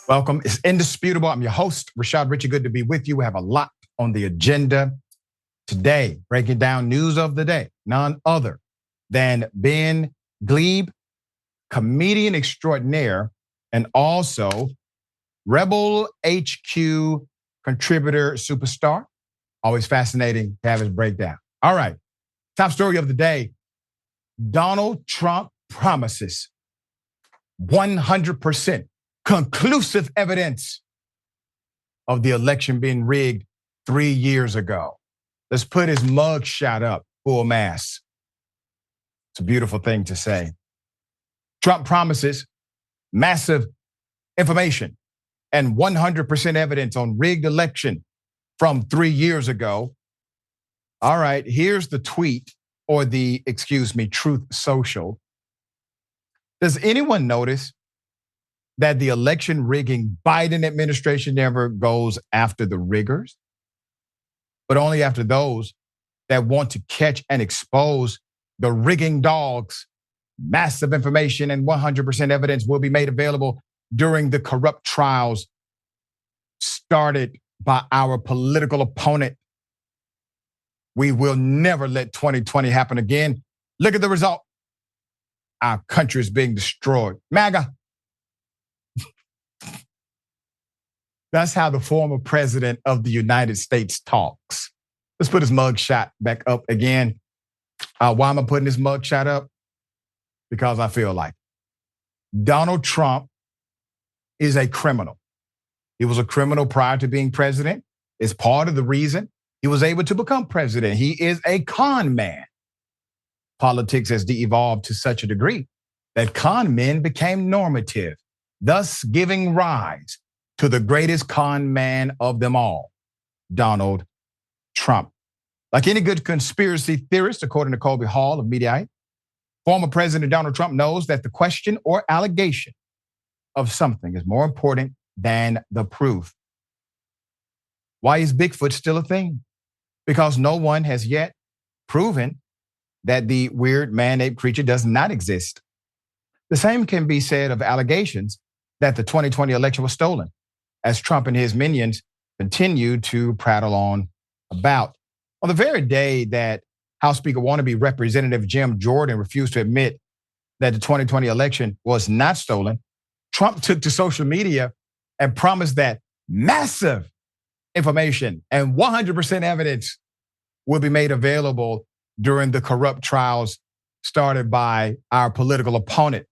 Welcome. It's indisputable. I'm your host, Rashad. Richey, good to be with you. We have a lot on the agenda today, breaking down news of the day, none other than Ben Gleib, comedian extraordinaire, and also Rebel HQ contributor superstar. Always fascinating to have his breakdown. All right, top story of the day. Donald Trump promises 100% conclusive evidence of the election being rigged 3 years ago. Let's put his mug shot up, full mass. It's a beautiful thing to say. Trump promises massive information and 100% evidence on rigged election from 3 years ago. All right, here's the tweet, or the, Truth Social. Does anyone notice that the election rigging Biden administration never goes after the riggers, but only after those that want to catch and expose the rigging dogs? Massive information and 100% evidence will be made available during the corrupt trials started by our political opponent. We will never let 2020 happen again. Look at the result. Our country is being destroyed. MAGA. That's how the former president of the United States talks. Let's put his mugshot back up again. Why am I putting his mugshot up? Because I feel like Donald Trump is a criminal. He was a criminal prior to being president. It's part of the reason he was able to become president. He is a con man. Politics has de-evolved to such a degree that con men became normative, thus giving rise to the greatest con man of them all, Donald Trump. Like any good conspiracy theorist, according to Colby Hall of Mediaite, former President Donald Trump knows that the question or allegation of something is more important than the proof. Why is Bigfoot still a thing? Because no one has yet proven that the weird man-ape creature does not exist. The same can be said of allegations that the 2020 election was stolen, as Trump and his minions continue to prattle on about. On the very day that House Speaker wannabe Representative Jim Jordan refused to admit that the 2020 election was not stolen, Trump took to social media and promised that massive information and 100% evidence will be made available during the corrupt trials started by our political opponent.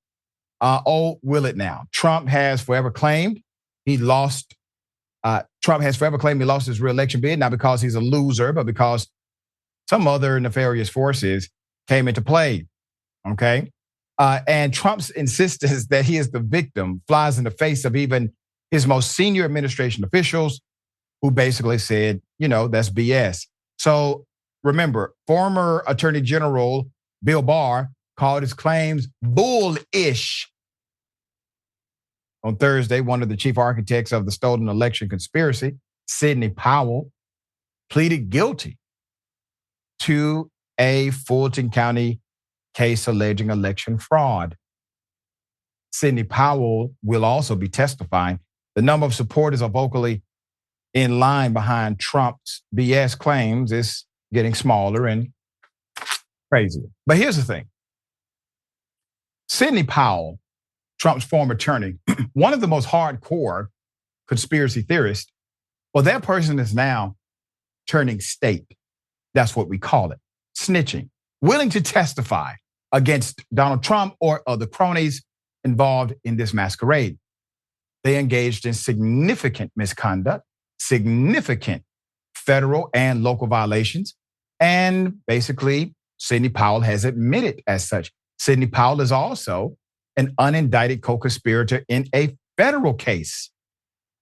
Will it now? Trump has forever claimed he lost. Trump has forever claimed he lost his re-election bid, not because he's a loser, but because some other nefarious forces came into play. Okay. And Trump's insistence that he is the victim flies in the face of even his most senior administration officials, who basically said, that's BS. So remember, former Attorney General Bill Barr called his claims bullish. On Thursday, one of the chief architects of the stolen election conspiracy, Sidney Powell, pleaded guilty to a Fulton County case alleging election fraud. Sidney Powell will also be testifying. The number of supporters are vocally in line behind Trump's BS claims is getting smaller and crazier. But here's the thing. Sidney Powell, Trump's former attorney, one of the most hardcore conspiracy theorists, well, that person is now turning state. That's what we call it, snitching, willing to testify against Donald Trump or other cronies involved in this masquerade. They engaged in significant misconduct, significant federal and local violations, and basically Sidney Powell has admitted as such. Sidney Powell is also an unindicted co-conspirator in a federal case.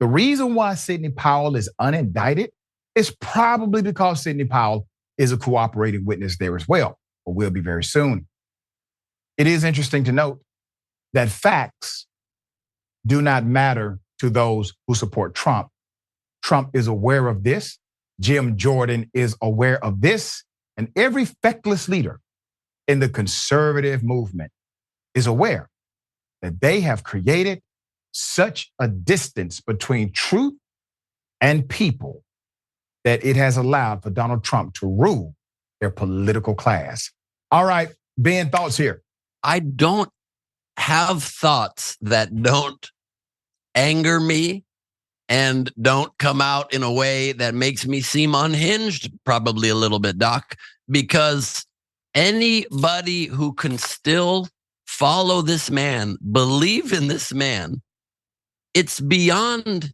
The reason why Sidney Powell is unindicted is probably because Sidney Powell is a cooperating witness there as well, or will be very soon. It is interesting to note that facts do not matter to those who support Trump. Trump is aware of this. Jim Jordan is aware of this. And every feckless leader in the conservative movement is aware that they have created such a distance between truth and people that it has allowed for Donald Trump to rule their political class. All right, Ben, thoughts here? I don't have thoughts that don't anger me and don't come out in a way that makes me seem unhinged, probably a little bit, Doc, because anybody who can still follow this man, believe in this man, it's beyond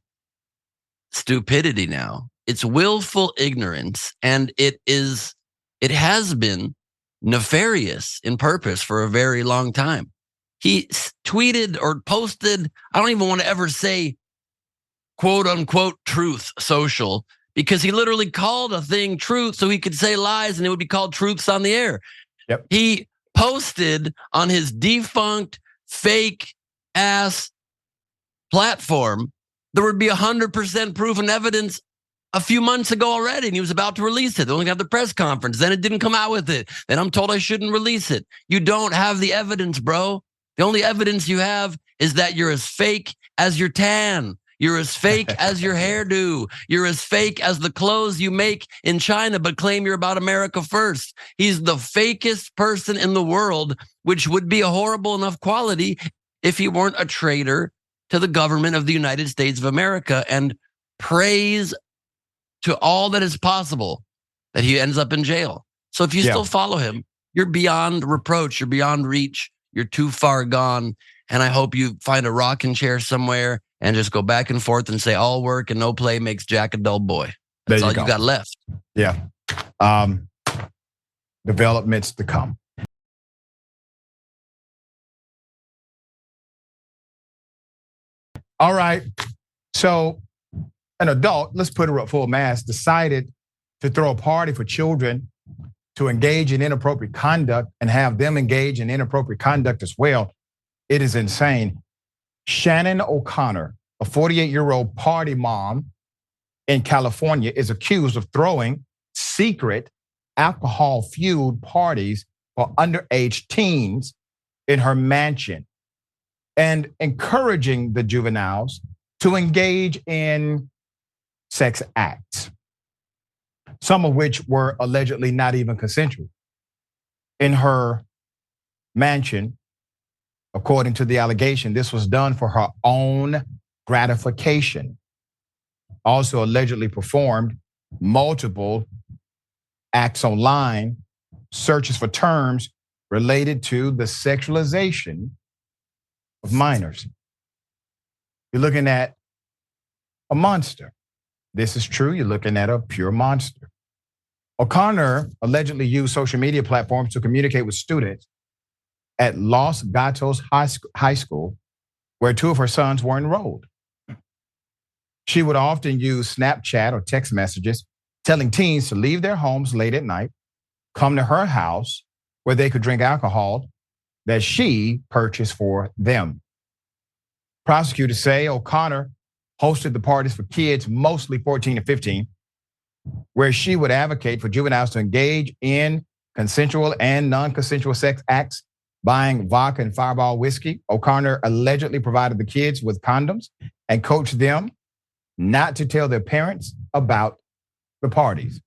stupidity now. It's willful ignorance, and it has been nefarious in purpose for a very long time. He tweeted or posted, I don't even want to ever say quote unquote truth social, because he literally called a thing truth so he could say lies and it would be called truths on the air. Yep. He posted on his defunct fake ass platform there would be 100% proof and evidence a few months ago already, and he was about to release it. They only got the press conference. Then it didn't come out with it. Then I'm told I shouldn't release it. You don't have the evidence, bro. The only evidence you have is that you're as fake as your tan. You're as fake as your hairdo. You're as fake as the clothes you make in China, but claim you're about America first. He's the fakest person in the world, which would be a horrible enough quality if he weren't a traitor to the government of the United States of America, and praise to all that is possible that he ends up in jail. So if you still follow him, you're beyond reproach, you're beyond reach, you're too far gone. And I hope you find a rocking chair somewhere and just go back and forth and say all work and no play makes Jack a dull boy. That's all you got left. Yeah. Developments to come. All right. So an adult, let's put her up full mask, decided to throw a party for children to engage in inappropriate conduct and have them engage in inappropriate conduct as well. It is insane. Shannon O'Connor, a 48-year-old party mom in California, is accused of throwing secret alcohol-fueled parties for underage teens in her mansion and encouraging the juveniles to engage in sex acts, some of which were allegedly not even consensual. In her mansion, according to the allegation, this was done for her own gratification. Also allegedly performed multiple acts online, searches for terms related to the sexualization of minors. You're looking at a monster. This is true, you're looking at a pure monster. O'Connor allegedly used social media platforms to communicate with students at Los Gatos High School, where two of her sons were enrolled. She would often use Snapchat or text messages telling teens to leave their homes late at night, come to her house where they could drink alcohol that she purchased for them. Prosecutors say O'Connor hosted the parties for kids, mostly 14 and 15, where she would advocate for juveniles to engage in consensual and non-consensual sex acts, buying vodka and Fireball whiskey. O'Connor allegedly provided the kids with condoms and coached them not to tell their parents about the parties.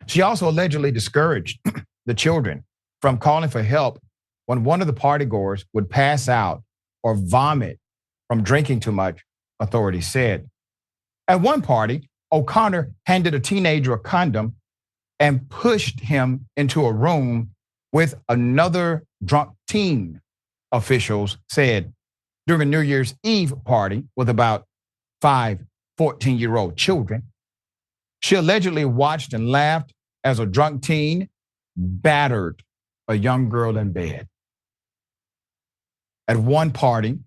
She also allegedly discouraged the children from calling for help when one of the partygoers would pass out or vomit from drinking too much, authorities said. At one party, O'Connor handed a teenager a condom and pushed him into a room with another drunk teen, officials said, during a New Year's Eve party with about 5 14-year-old children. She allegedly watched and laughed as a drunk teen battered a young girl in bed. At one party,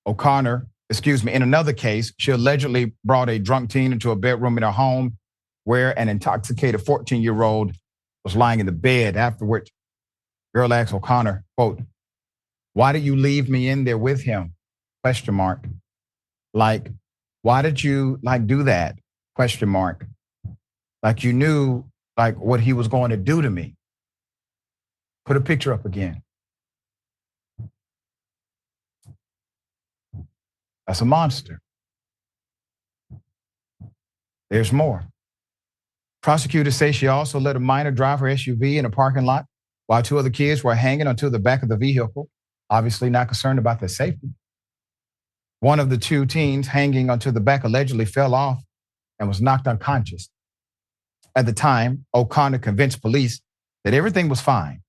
in another case, she allegedly brought a drunk teen into a bedroom in her home where an intoxicated 14-year-old was lying in the bed. Afterwards, girl asked O'Connor, quote, "Why did you leave me in there with him?" Question mark. Like, why did you do that? Question mark. Like you knew what he was going to do to me. Put a picture up again. That's a monster. There's more. Prosecutors say she also let a minor drive her SUV in a parking lot while two other kids were hanging onto the back of the vehicle, obviously not concerned about their safety. One of the two teens hanging onto the back allegedly fell off and was knocked unconscious. At the time, O'Connor convinced police that everything was fine,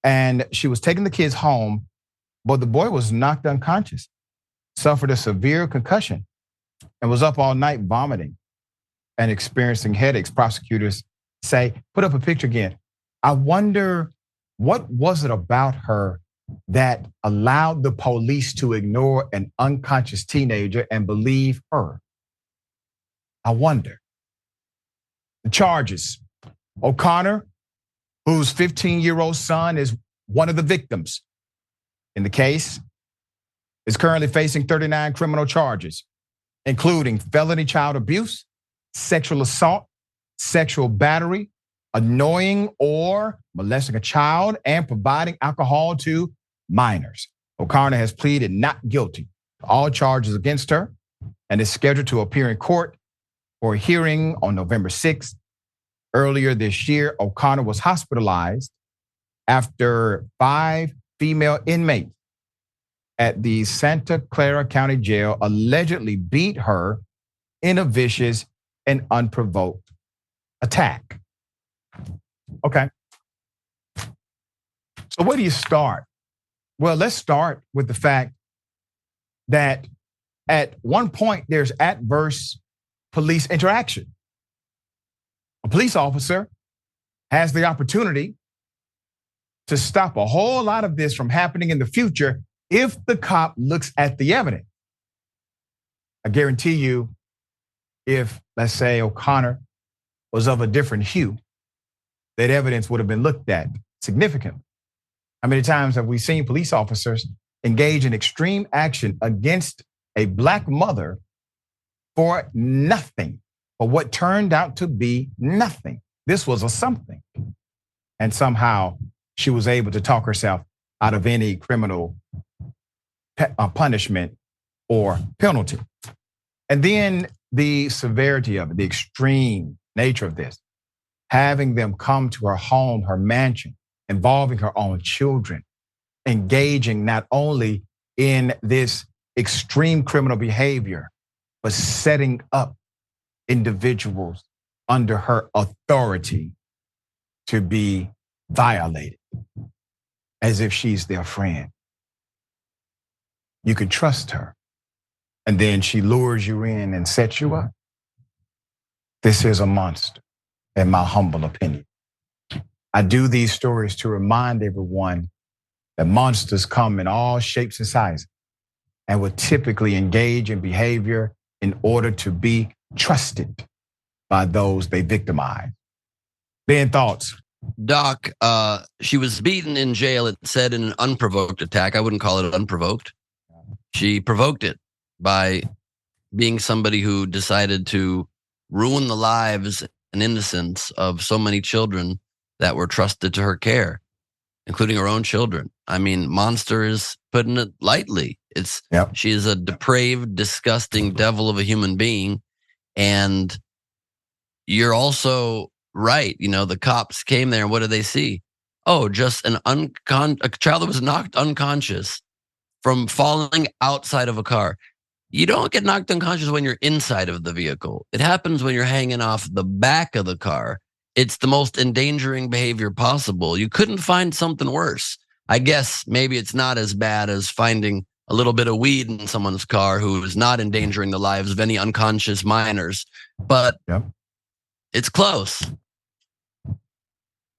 and she was taking the kids home, but the boy was knocked unconscious, suffered a severe concussion, and was up all night vomiting and experiencing headaches. Prosecutors say, put up a picture again. I wonder, what was it about her that allowed the police to ignore an unconscious teenager and believe her? I wonder. The charges. O'Connor, whose 15-year-old son is one of the victims in the case, is currently facing 39 criminal charges, including felony child abuse, sexual assault, sexual battery, annoying or molesting a child, and providing alcohol to minors. O'Connor has pleaded not guilty to all charges against her and is scheduled to appear in court for a hearing on November 6th. Earlier this year, O'Connor was hospitalized after 5 female inmates at the Santa Clara County Jail allegedly beat her in a vicious and unprovoked attack. Okay. So where do you start? Well, let's start with the fact that at one point there's adverse police interaction. A police officer has the opportunity to stop a whole lot of this from happening in the future if the cop looks at the evidence. I guarantee you, if, let's say, O'Connor was of a different hue, that evidence would have been looked at significantly. How many times have we seen police officers engage in extreme action against a black mother for nothing, for what turned out to be nothing? This was a something. And somehow she was able to talk herself out of any criminal punishment or penalty. And then the severity of it, the extreme nature of this, having them come to her home, her mansion, involving her own children, engaging not only in this extreme criminal behavior, but setting up individuals under her authority to be violated as if she's their friend. You can trust her. And then she lures you in and sets you up. This is a monster, in my humble opinion. I do these stories to remind everyone that monsters come in all shapes and sizes and will typically engage in behavior in order to be trusted by those they victimize. Ben, thoughts? Doc, she was beaten in jail, it said, in an unprovoked attack. I wouldn't call it unprovoked. She provoked it by being somebody who decided to ruin the lives and innocence of so many children that were trusted to her care, including her own children. I mean, monster is putting it lightly. She is a depraved, disgusting devil of a human being. And you're also right. You know, the cops came there and what did they see? Oh, just a child that was knocked unconscious from falling outside of a car. You don't get knocked unconscious when you're inside of the vehicle. It happens when you're hanging off the back of the car. It's the most endangering behavior possible. You couldn't find something worse. I guess maybe it's not as bad as finding a little bit of weed in someone's car who is not endangering the lives of any unconscious minors, but it's close.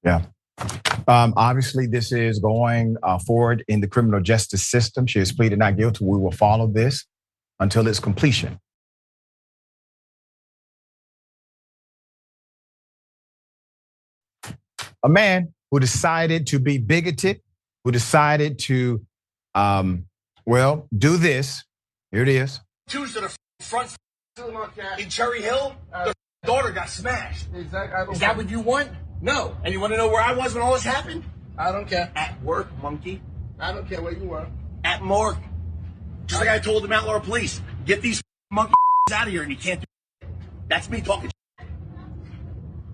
Yeah. Obviously, this is going forward in the criminal justice system. She has pleaded not guilty. We will follow this until its completion. A man who decided to be bigoted, who decided to, do this. Here it is. Two to the front in Cherry Hill, the daughter got smashed. Exactly. Is that what you want? No. And you want to know where I was when all this happened? I don't care. At work, monkey. I don't care where you were. At morgue. Just like I told the Mount Laurel police, get these monkey out of here, and you can't do it. That's me talking.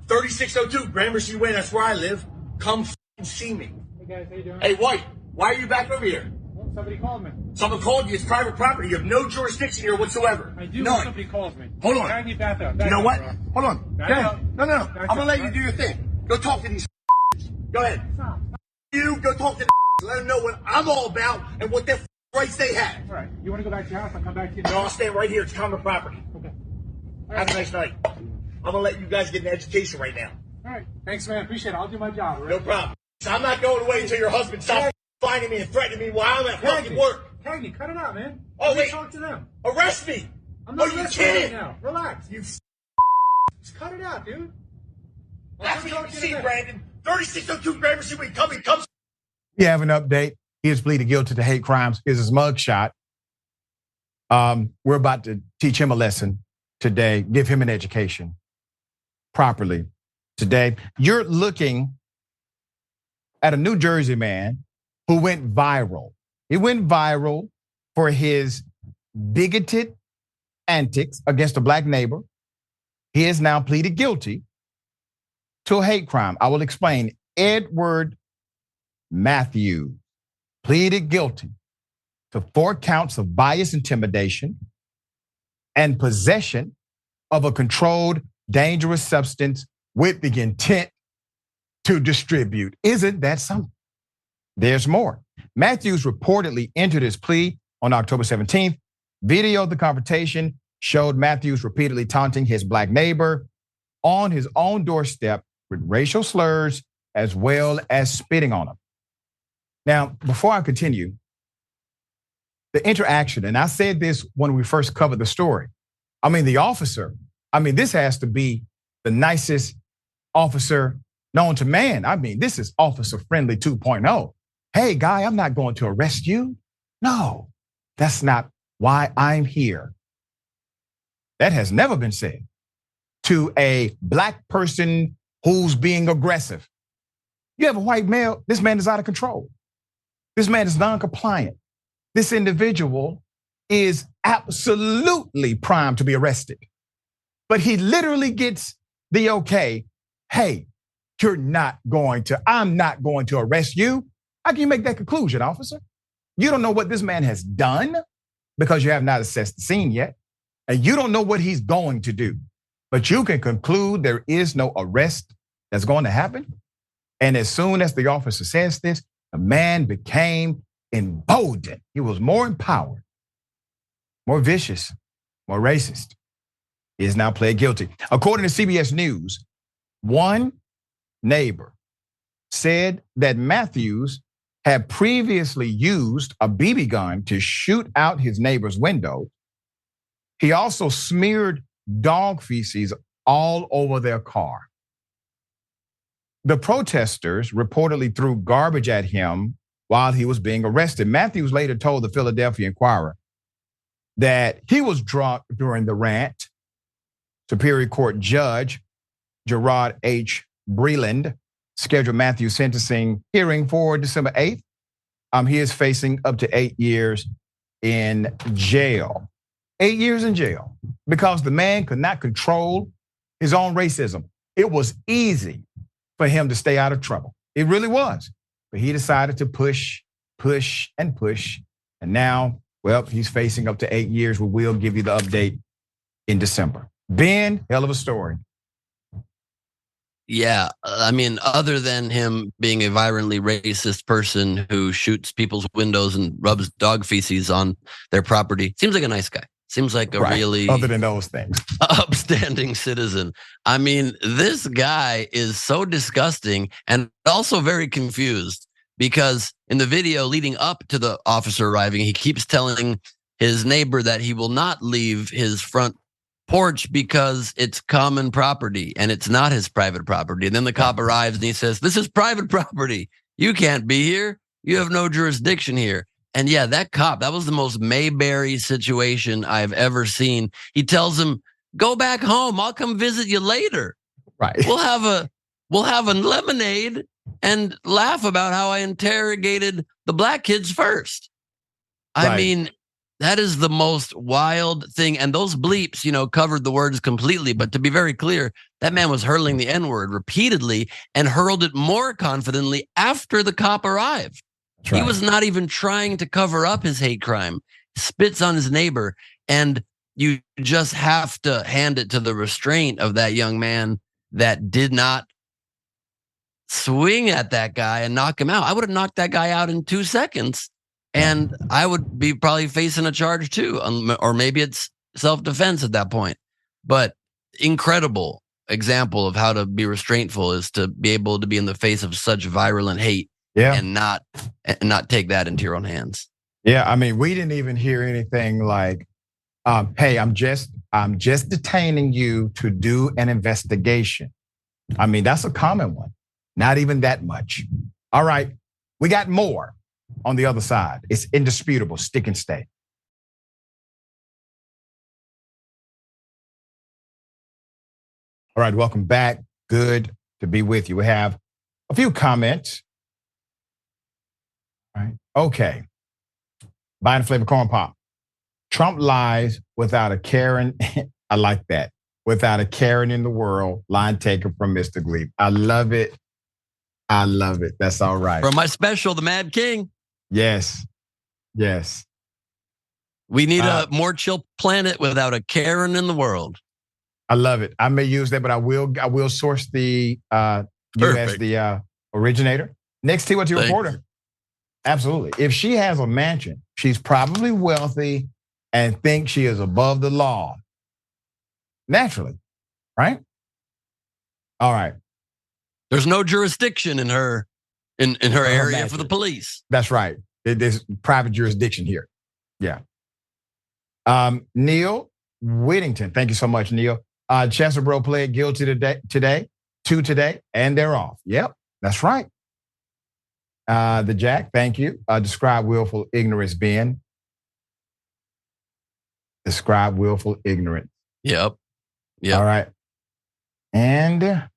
3602 Gramercy Way, that's where I live. Come see me. Hey guys, how you doing? Hey, White, why are you back over here? Well, somebody called me. Someone called you. It's private property. You have no jurisdiction here whatsoever. I do None. when somebody calls me. Hold on. I need back up. You know what? Bro. Hold on. Back Go ahead. up. No. Back I'm gonna up, let you right? do your thing. Go talk to these. Go ahead. Stop. You go talk to let them know what I'm all about and what their rights they have. All right. You want to go back to your house? I'll come back to you. No, I'll stay right here. It's common property. Okay. All Have right. a nice night. I'm gonna let you guys get an education right now. All right. Thanks, man. Appreciate it. I'll do my job. All right? No problem. So I'm not going away until your husband stops finding me and threatening me while I'm at fucking work. Cagney, cut it out, man. Oh, Let me wait. talk to them. Arrest me. I'm not you listening right kidding? now. Relax. You Just cut it out, dude. that's what you can see, Brandon. 3602 Gramercy Way. Come. We have an update. He has pleaded guilty to hate crimes. Here's his mugshot. We're about to teach him a lesson today, give him an education properly today. You're looking at a New Jersey man who went viral. He went viral for his bigoted antics against a black neighbor. He has now pleaded guilty to a hate crime. I will explain. Edward Matthews pleaded guilty to 4 counts of bias, intimidation, and possession of a controlled, dangerous substance with the intent to distribute. Isn't that something? There's more. Matthews reportedly entered his plea on October 17th. Video of the confrontation showed Matthews repeatedly taunting his black neighbor on his own doorstep with racial slurs as well as spitting on him. Now, before I continue, the interaction, and I said this when we first covered the story. I mean, the officer, this has to be the nicest officer known to man. This is Officer Friendly 2.0. Hey, guy, I'm not going to arrest you. No, that's not why I'm here. That has never been said to a black person who's being aggressive. You have a white male, this man is out of control. This man is non-compliant. This individual is absolutely primed to be arrested. But he literally gets the okay, hey, I'm not going to arrest you. How can you make that conclusion, officer? You don't know what this man has done because you have not assessed the scene yet. And you don't know what he's going to do. But you can conclude there is no arrest that's going to happen. And as soon as the officer says this, the man became emboldened. He was more empowered, more vicious, more racist. He is now pled guilty. According to CBS News, one neighbor said that Matthews had previously used a BB gun to shoot out his neighbor's window. He also smeared dog feces all over their car. The protesters reportedly threw garbage at him while he was being arrested. Matthews later told the Philadelphia Inquirer that he was drunk during the rant. Superior Court Judge Gerard H. Breland scheduled Matthews' sentencing hearing for December 8th. He is facing up to 8 years in jail. 8 years in jail because the man could not control his own racism. It was easy for him to stay out of trouble. It really was. But he decided to push. And now, well, he's facing up to 8 years. We will give you the update in December. Ben, hell of a story. Yeah, other than him being a violently racist person who shoots people's windows and rubs dog feces on their property, seems like a nice guy. Seems like a really, other than those things, upstanding citizen. This guy is so disgusting and also very confused because in the video leading up to the officer arriving, he keeps telling his neighbor that he will not leave his front porch because it's common property and it's not his private property. And then the cop arrives and he says, "This is private property. You can't be here. You have no jurisdiction here." And yeah, that cop, that was the most Mayberry situation I've ever seen. He tells him, "Go back home. I'll come visit you later. Right. We'll have a lemonade and laugh about how I interrogated the black kids first." Right. That is the most wild thing. And those bleeps, covered the words completely. But to be very clear, that man was hurling the N-word repeatedly and hurled it more confidently after the cop arrived. That's right. He was not even trying to cover up his hate crime. Spits on his neighbor. And you just have to hand it to the restraint of that young man that did not swing at that guy and knock him out. I would have knocked that guy out in 2 seconds. And I would be probably facing a charge too, or maybe it's self-defense at that point. But incredible example of how to be restraintful is to be able to be in the face of such virulent hate and not take that into your own hands. Yeah, I mean, we didn't even hear anything like, "Hey, I'm just detaining you to do an investigation." I mean, that's a common one. Not even that much. All right, we got more. On the other side, it's indisputable. Stick and stay. All right, welcome back. Good to be with you. We have a few comments. All right. Okay. Buying flavor corn pop. Trump lies without a Karen. I like that. Without a Karen in the world. Line taken from Mr. Gleib. I love it. I love it. That's all right. From my special, The Mad King. Yes. Yes. We need a more chill planet without a Karen in the world. I love it. I may use that, but I will source the you as the originator. Next TYT reporter. Absolutely. If she has a mansion, she's probably wealthy and thinks she is above the law. Naturally, right? All right. There's no jurisdiction in her area for the police. That's right. There's private jurisdiction here. Yeah. Neil Whittington. Thank you so much, Neil. Chesterbro pled guilty today, and they're off. Yep, that's right. The Jack, thank you. Describe willful ignorance, Ben. Describe willful ignorance. Yep. All right. And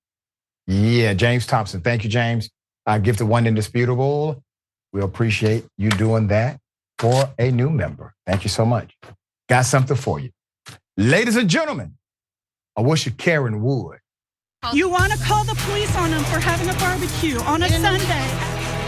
James Thompson. Thank you, James. Gifted one indisputable. We appreciate you doing that for a new member. Thank you so much. Got something for you. Ladies and gentlemen, I wish you Karen Wood. You want to call the police on them for having a barbecue on a Sunday.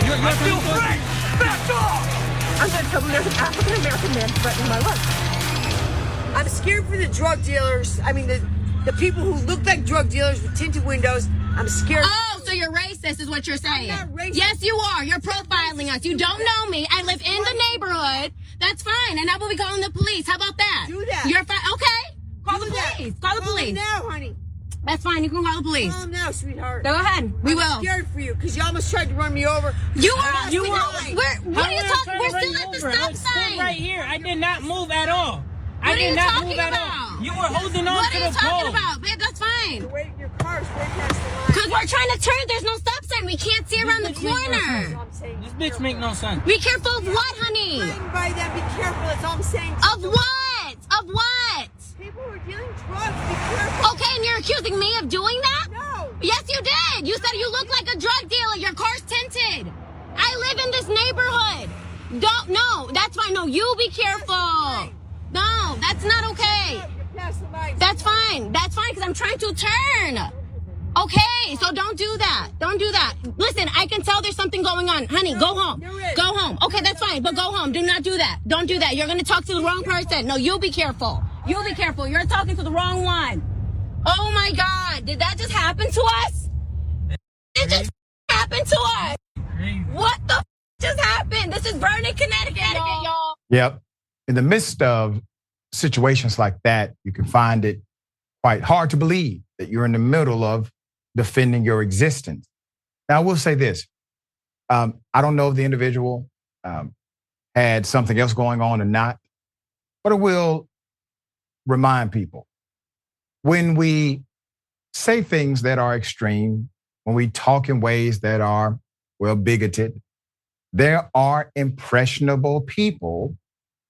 I feel free! Back off! I'm going to tell them there's an African-American man threatening my life. I'm scared for the drug dealers. I mean, the people who look like drug dealers with tinted windows. I'm scared. Oh, so you're racist is what you're saying. I'm not racist. Yes, you are. You're profiling us. You don't know me. I live in the neighborhood. That's fine. And I will be calling the police. How about that? Do that. You're fine. Okay. Call the police. Call the Call police. them now, honey. That's fine. You can call the police. Call them now, sweetheart. Go ahead. We will. I'm scared for you because you almost tried to run me over. You are. What are you talking? We're still at the stop sign. Right here. I did not move at all. What are you talking about? You were holding on what to are you the talking pole. about? Babe, that's fine. Your car's way past the line. Because we're trying to turn. There's no stop sign. We can't see around the corner. This bitch make no sense. Be careful of what, honey? By that, be careful. That's all I'm saying. Of what? Of what? People who are dealing drugs, be careful. Okay, and you're accusing me of doing that? No. Yes, you did. You said you look like a drug dealer. Your car's tinted. I live in this neighborhood. No, that's fine. No, you be careful. No, that's not okay. That's fine. That's fine because I'm trying to turn. Okay, so don't do that. Don't do that. Listen, I can tell there's something going on. Honey, go home. Go home. Okay, that's fine, but go home. Do not do that. Don't do that. You're going to talk to the wrong person. No, you be careful. You be careful. You're talking to the wrong one. Oh my God. Did that just happen to us? It just happened to us. What the just happened? This is Vernon, Connecticut, y'all. Yep. In the midst of situations like that, you can find it quite hard to believe that you're in the middle of defending your existence. Now, I will say this. I don't know if the individual had something else going on or not, but I will remind people, when we say things that are extreme, when we talk in ways that are, bigoted, there are impressionable people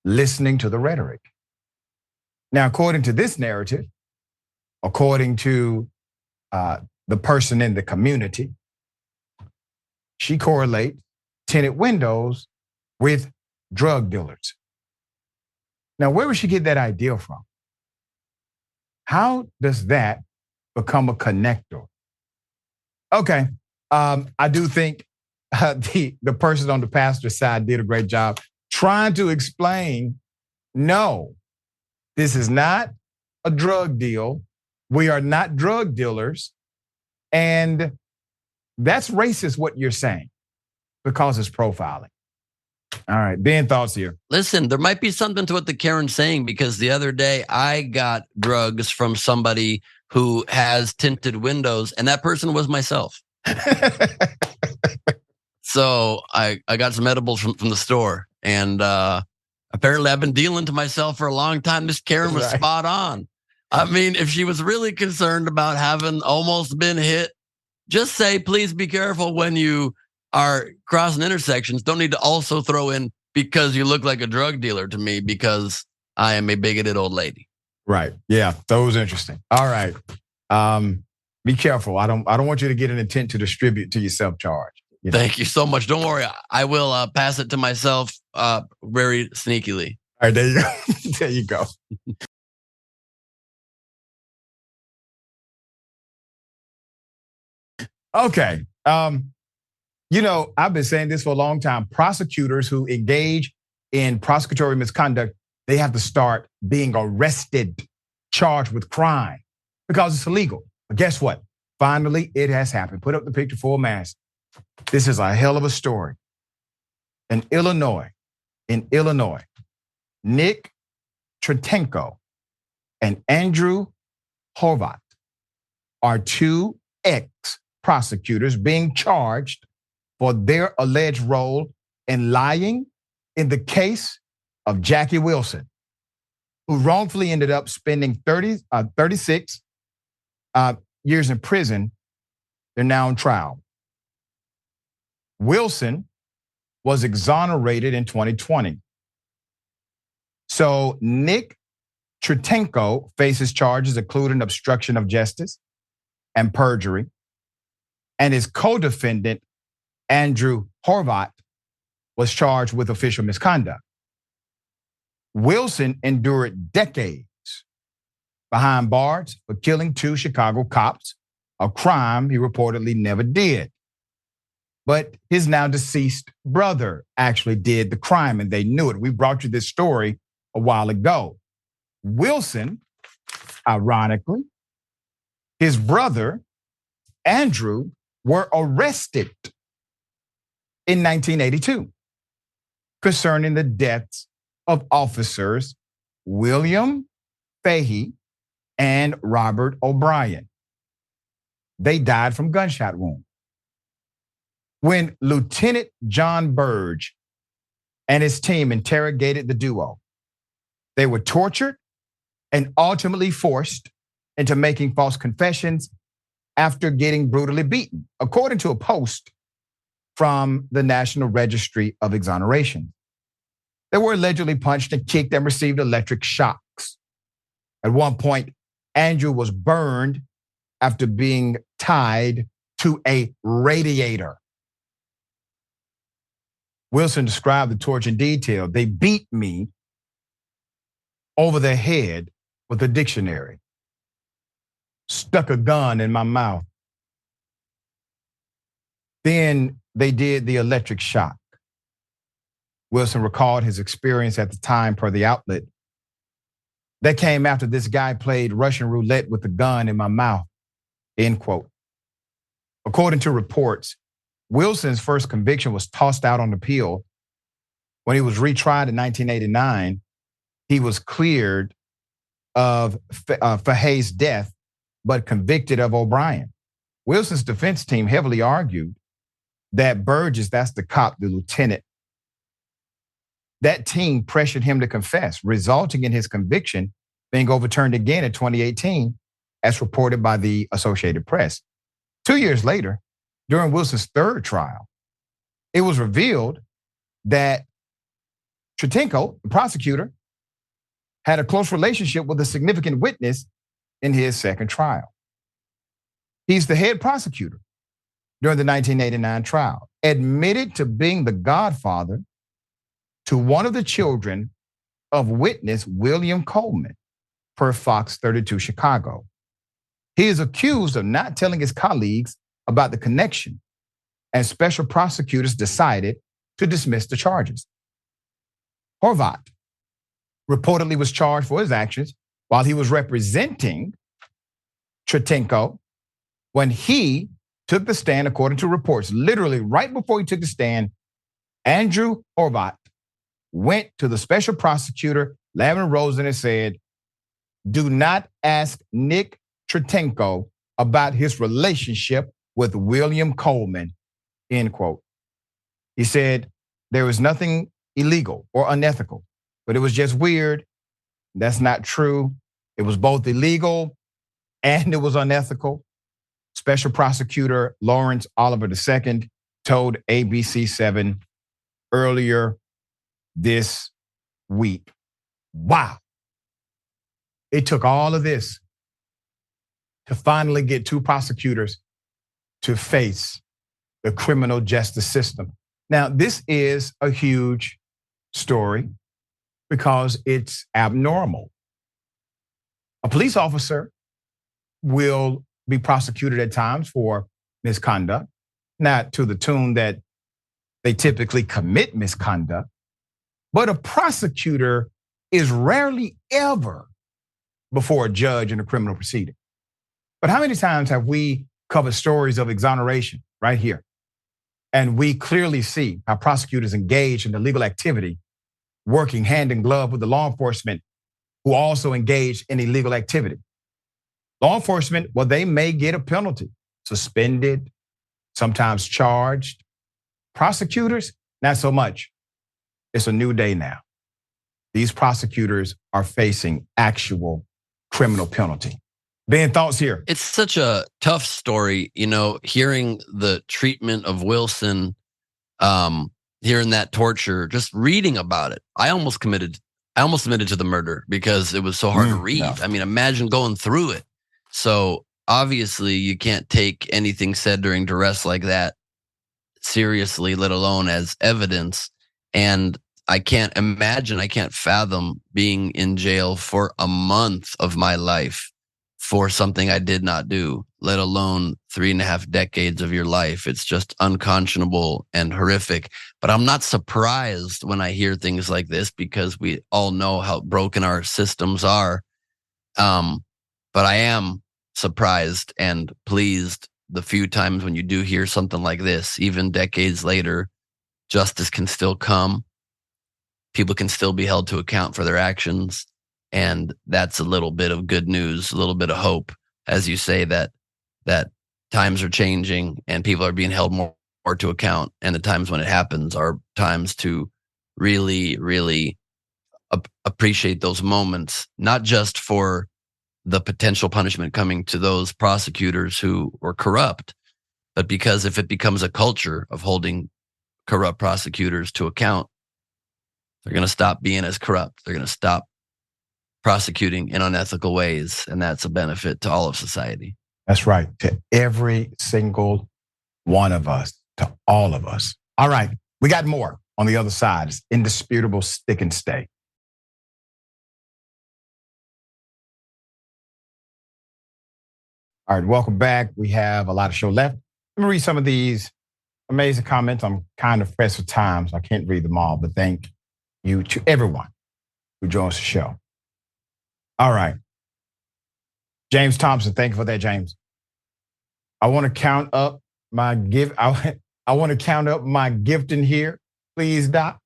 listening to the rhetoric. Now, according to this narrative, according to the person in the community, she correlates tinted windows with drug dealers. Now, where would she get that idea from? How does that become a connector? Okay, I do think the person on the pastor's side did a great job trying to explain, no, this is not a drug deal. We are not drug dealers. And that's racist what you're saying because it's profiling. All right, Ben, thoughts here. Listen, there might be something to what the Karen's saying, because the other day I got drugs from somebody who has tinted windows, and that person was myself. So I got some edibles from the store, and apparently I've been dealing to myself for a long time. This Karen was spot on. I mean, if she was really concerned about having almost been hit, just say, please be careful when you are crossing intersections. Don't need to also throw in, because you look like a drug dealer to me because I am a bigoted old lady. Right. Yeah, that was interesting. All right. Be careful. I don't want you to get an intent to distribute to yourself charge. You know? Thank you so much. Don't worry. I will pass it to myself very sneakily. All right, there you go. There you go. Okay. You know, I've been saying this for a long time. Prosecutors who engage in prosecutorial misconduct, they have to start being arrested, charged with crime, because it's illegal. But guess what? Finally, it has happened. Put up the picture full mass. This is a hell of a story. In Illinois, Nick Tretenko and Andrew Horvat are two ex-prosecutors being charged for their alleged role in lying in the case of Jackie Wilson, who wrongfully ended up spending 36 years in prison. They're now on trial. Wilson was exonerated in 2020. So Nick Tretenko faces charges including obstruction of justice and perjury, and his co-defendant, Andrew Horvat, was charged with official misconduct. Wilson endured decades behind bars for killing two Chicago cops, a crime he reportedly never did. But his now deceased brother actually did the crime, and they knew it. We brought you this story a while ago. Wilson, ironically, his brother, Andrew, were arrested in 1982 concerning the deaths of officers William Fahey and Robert O'Brien. They died from gunshot wounds. When Lieutenant John Burge and his team interrogated the duo, they were tortured and ultimately forced into making false confessions after getting brutally beaten, according to a post from the National Registry of Exoneration. They were allegedly punched and kicked and received electric shocks. At one point, Andrew was burned after being tied to a radiator. Wilson described the torture in detail. They beat me over the head with a dictionary, stuck a gun in my mouth. Then they did the electric shock. Wilson recalled his experience at the time per the outlet. That came after this guy played Russian roulette with a gun in my mouth, end quote. According to reports, Wilson's first conviction was tossed out on appeal. When he was retried in 1989, he was cleared of Fahey's death, but convicted of O'Brien. Wilson's defense team heavily argued that Burgess, that's the cop, the lieutenant, that team pressured him to confess, resulting in his conviction being overturned again in 2018, as reported by the Associated Press. 2 years later, during Wilson's third trial, it was revealed that Tretenko, the prosecutor, had a close relationship with a significant witness in his second trial. He's the head prosecutor during the 1989 trial, admitted to being the godfather to one of the children of witness William Coleman, per Fox 32 Chicago. He is accused of not telling his colleagues about the connection, and special prosecutors decided to dismiss the charges. Horvat reportedly was charged for his actions while he was representing Tretenko when he took the stand, according to reports. Literally right before he took the stand, Andrew Horvat went to the special prosecutor, Lavin Rosen, and said, "Do not ask Nick Tretenko about his relationship with William Coleman," end quote. He said there was nothing illegal or unethical, but it was just weird. That's not true. It was both illegal and it was unethical. Special Prosecutor Lawrence Oliver II told ABC7 earlier this week. Wow. It took all of this to finally get two prosecutors to face the criminal justice system. Now, this is a huge story because it's abnormal. A police officer will be prosecuted at times for misconduct, not to the tune that they typically commit misconduct, but a prosecutor is rarely ever before a judge in a criminal proceeding. But how many times have we covered stories of exoneration right here? And we clearly see how prosecutors engage in the legal activity, working hand in glove with the law enforcement who also engage in illegal activity. Law enforcement, well, they may get a penalty, suspended, sometimes charged. Prosecutors, not so much. It's a new day now. These prosecutors are facing actual criminal penalty. Ben, thoughts here? It's such a tough story, hearing the treatment of Wilson, hearing that torture, just reading about it. I almost admitted to the murder because it was so hard to read. No. I mean, imagine going through it. So obviously you can't take anything said during duress like that seriously, let alone as evidence. And I can't fathom being in jail for a month of my life for something I did not do, let alone 3.5 decades of your life. It's just unconscionable and horrific. But I'm not surprised when I hear things like this because we all know how broken our systems are. But I am surprised and pleased the few times when you do hear something like this. Even decades later, justice can still come. People can still be held to account for their actions. And that's a little bit of good news, a little bit of hope, as you say, that times are changing and people are being held more to account. And the times when it happens are times to really, really appreciate those moments, not just for the potential punishment coming to those prosecutors who were corrupt, but because if it becomes a culture of holding corrupt prosecutors to account, they're going to stop being as corrupt. They're going to stop prosecuting in unethical ways. And that's a benefit to all of society. That's right. To every single one of us, to all of us. All right. We got more on the other side. It's indisputable stick and stay. All right. Welcome back. We have a lot of show left. Let me read some of these amazing comments. I'm kind of pressed for time, so I can't read them all, but thank you to everyone who joins the show. All right. James Thompson, thank you for that, James. I want to count up my gift. I want to count up my gifting here. Please, Doc.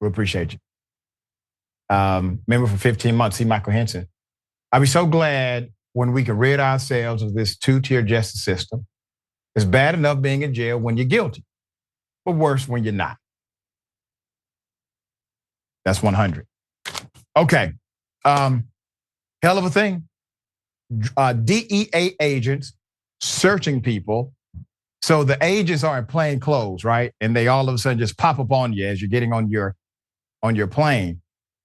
We appreciate you. Member for 15 months, C. Michael Henson. I'll be so glad when we can rid ourselves of this two-tier justice system. It's bad enough being in jail when you're guilty, but worse when you're not. That's 100. Okay. Hell of a thing. DEA agents searching people. So the agents are in plain clothes, right? And they all of a sudden just pop up on you as you're getting on your plane.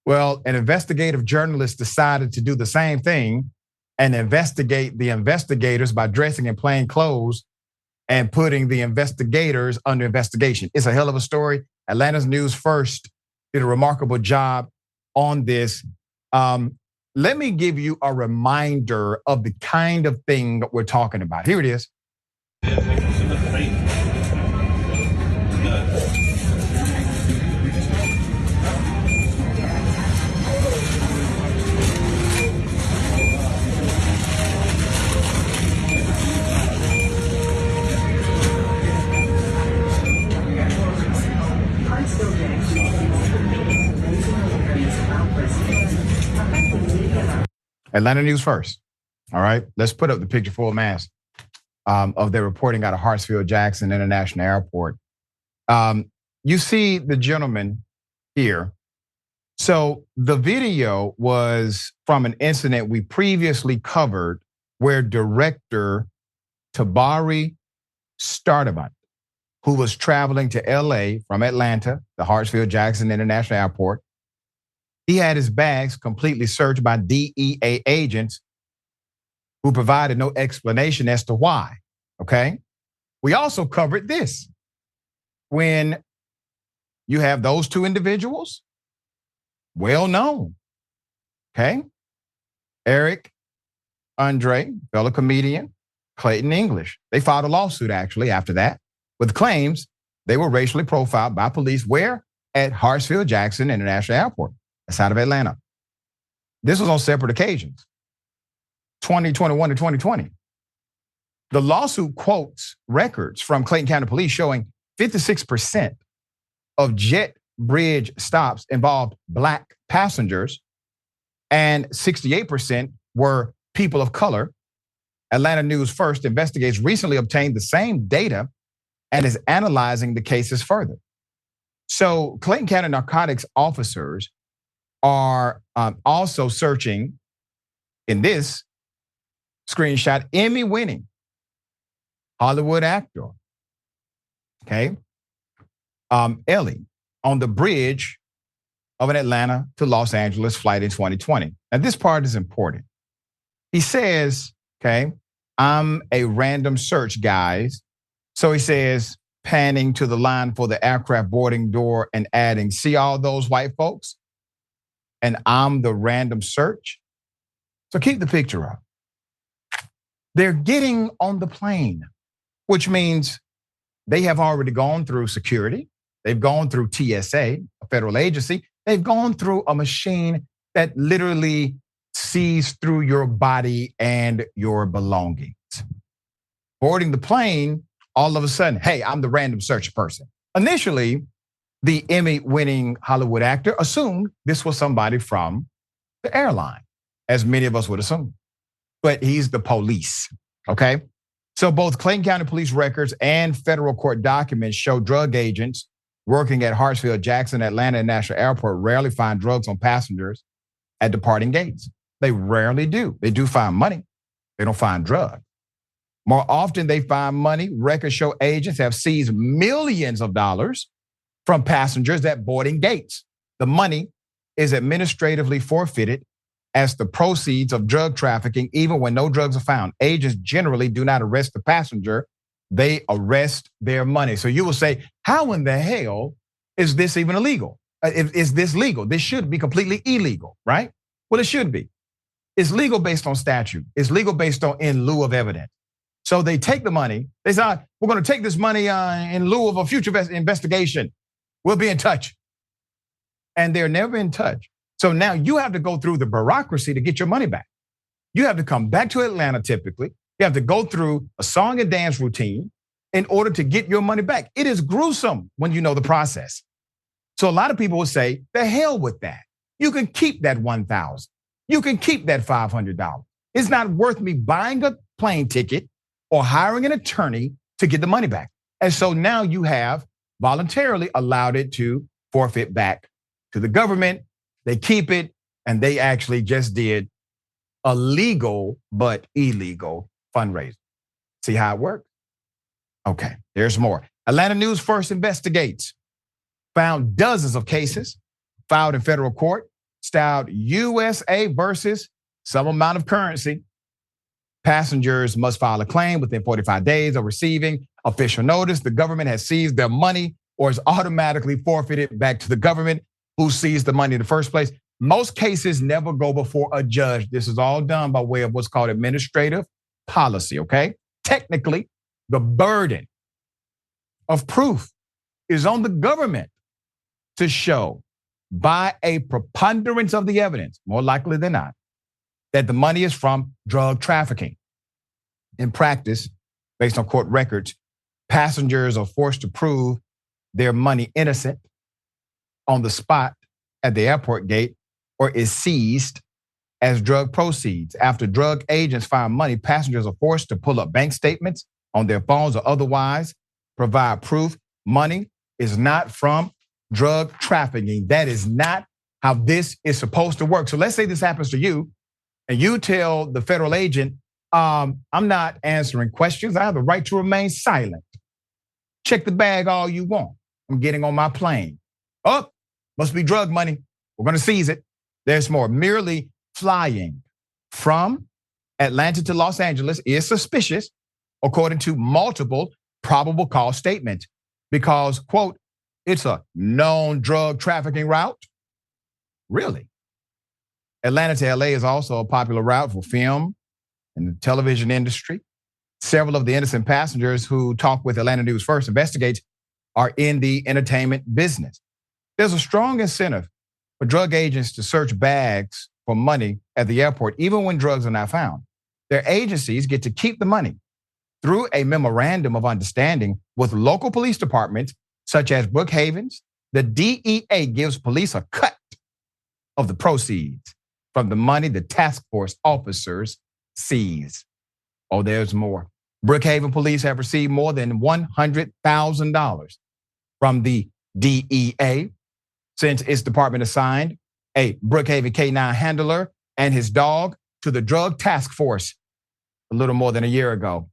Well, an investigative journalist decided to do the same thing and investigate the investigators by dressing in plain clothes and putting the investigators under investigation. It's a hell of a story. Atlanta's News First did a remarkable job on this. Let me give you a reminder of the kind of thing that we're talking about. Here it is. Atlanta News First. All right, let's put up the picture full mass of their reporting out of Hartsfield-Jackson International Airport. You see the gentleman here. So the video was from an incident we previously covered where director Tabari Stardivant, who was traveling to LA from Atlanta, the Hartsfield-Jackson International Airport, he had his bags completely searched by DEA agents who provided no explanation as to why, okay? We also covered this. When you have those two individuals, well known, okay? Eric Andre, fellow comedian, Clayton English. They filed a lawsuit actually after that with claims they were racially profiled by police where? At Hartsfield-Jackson International Airport. That's out of Atlanta. This was on separate occasions, 2021 to 2020. The lawsuit quotes records from Clayton County Police showing 56% of jet bridge stops involved Black passengers and 68% were people of color. Atlanta News First investigates recently obtained the same data and is analyzing the cases further. So Clayton County narcotics officers are also searching in this screenshot Emmy-winning Hollywood actor, okay, Ellie, on the bridge of an Atlanta to Los Angeles flight in 2020. Now this part is important. He says, okay, I'm a random search, guys. So he says, panning to the line for the aircraft boarding door and adding, see all those white folks? And I'm the random search. So keep the picture up. They're getting on the plane, which means they have already gone through security. They've gone through TSA, a federal agency. They've gone through a machine that literally sees through your body and your belongings. Boarding the plane, all of a sudden, hey, I'm the random search person. Initially, the Emmy-winning Hollywood actor assumed this was somebody from the airline, as many of us would assume. But he's the police, okay? So both Clayton County Police records and federal court documents show drug agents working at Hartsfield-Jackson Atlanta International Airport rarely find drugs on passengers at departing gates. They rarely do. They do find money. They don't find drugs. More often they find money. Records show agents have seized millions of dollars from passengers at boarding gates. The money is administratively forfeited as the proceeds of drug trafficking, even when no drugs are found. Agents generally do not arrest the passenger, they arrest their money. So you will say, how in the hell is this even illegal? Is this legal? This should be completely illegal, right? Well, it should be. It's legal based on statute. It's legal based on in lieu of evidence. So they take the money. They say, we're going to take this money in lieu of a future investigation. We'll be in touch. And they're never in touch. So now you have to go through the bureaucracy to get your money back. You have to come back to Atlanta typically. You have to go through a song and dance routine in order to get your money back. It is gruesome when you know the process. So a lot of people will say, the hell with that. You can keep that $1,000. You can keep that $500. It's not worth me buying a plane ticket or hiring an attorney to get the money back. And so now you have voluntarily allowed it to forfeit back to the government. They keep it, and they actually just did a legal but illegal fundraiser. See how it works? Okay, there's more. Atlanta News First investigates, found dozens of cases filed in federal court, styled USA versus some amount of currency. Passengers must file a claim within 45 days of receiving official notice. The government has seized their money or is automatically forfeited back to the government. who seized the money in the first place. Most cases never go before a judge. This is all done by way of what's called administrative policy, okay? Technically, the burden of proof is on the government to show by a preponderance of the evidence, more likely than not, that the money is from drug trafficking. In practice, based on court records, passengers are forced to prove their money innocent on the spot at the airport gate or is seized as drug proceeds. After drug agents find money, passengers are forced to pull up bank statements on their phones or otherwise provide proof money is not from drug trafficking. That is not how this is supposed to work. So let's say this happens to you and you tell the federal agent, I'm not answering questions. I have the right to remain silent. Check the bag all you want. I'm getting on my plane. Oh, must be drug money. We're going to seize it. There's more. Merely flying from Atlanta to Los Angeles is suspicious, according to multiple probable cause statements, because, quote, it's a known drug trafficking route. Really? Atlanta to LA is also a popular route for film and the television industry. Several of the innocent passengers who talk with Atlanta News First investigates are in the entertainment business. There's a strong incentive for drug agents to search bags for money at the airport, even when drugs are not found. Their agencies get to keep the money through a memorandum of understanding with local police departments, such as Brookhaven's. The DEA gives police a cut of the proceeds from the money the task force officers seize. Oh, there's more. Brookhaven police have received more than $100,000 from the DEA since its department assigned a Brookhaven K9 handler and his dog to the drug task force a little more than a year ago.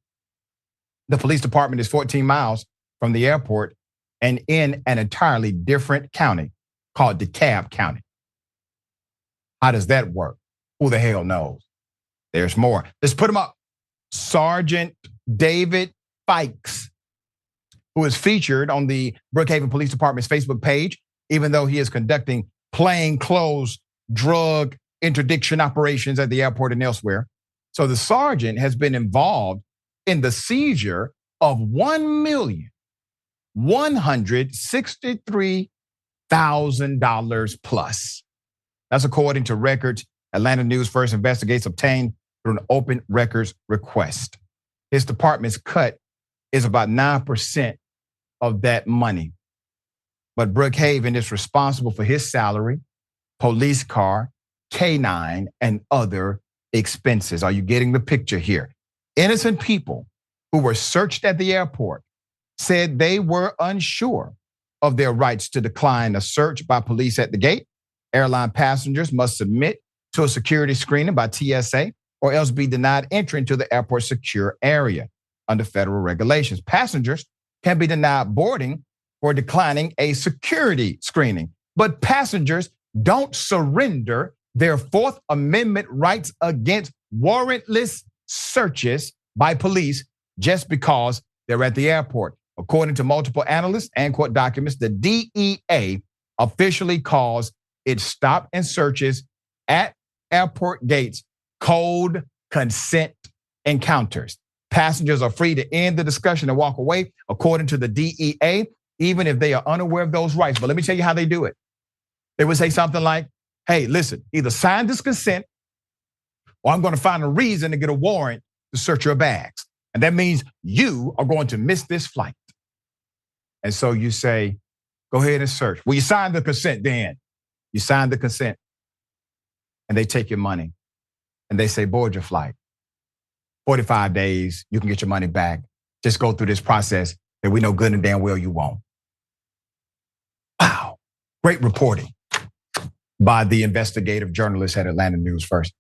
The police department is 14 miles from the airport and in an entirely different county called DeKalb County. How does that work? Who the hell knows? There's more. Let's put him up. Sergeant David Fikes, who is featured on the Brookhaven Police Department's Facebook page, even though he is conducting plainclothes drug interdiction operations at the airport and elsewhere. So the sergeant has been involved in the seizure of $1,163,000 plus. That's according to records Atlanta News First investigates obtained through an open records request. His department's cut is about 9% of that money. But Brookhaven is responsible for his salary, police car, K9, and other expenses. Are you getting the picture here? Innocent people who were searched at the airport said they were unsure of their rights to decline a search by police at the gate. Airline passengers must submit to a security screening by TSA or else be denied entry into the airport secure area under federal regulations. Passengers can be denied boarding for declining a security screening, but passengers don't surrender their Fourth Amendment rights against warrantless searches by police just because they're at the airport. According to multiple analysts and court documents, the DEA officially calls its stop and searches at airport gates cold consent encounters. Passengers are free to end the discussion and walk away, according to the DEA, even if they are unaware of those rights. But let me tell you how they do it. They would say something like, hey, listen, either sign this consent or I'm going to find a reason to get a warrant to search your bags. And that means you are going to miss this flight. And so you say, go ahead and search. Well, you sign the consent then. You sign the consent. And they take your money. And they say, board your flight. 45 days, you can get your money back. Just go through this process that we know good and damn well you won't. Wow. Great reporting by the investigative journalist at Atlanta News First.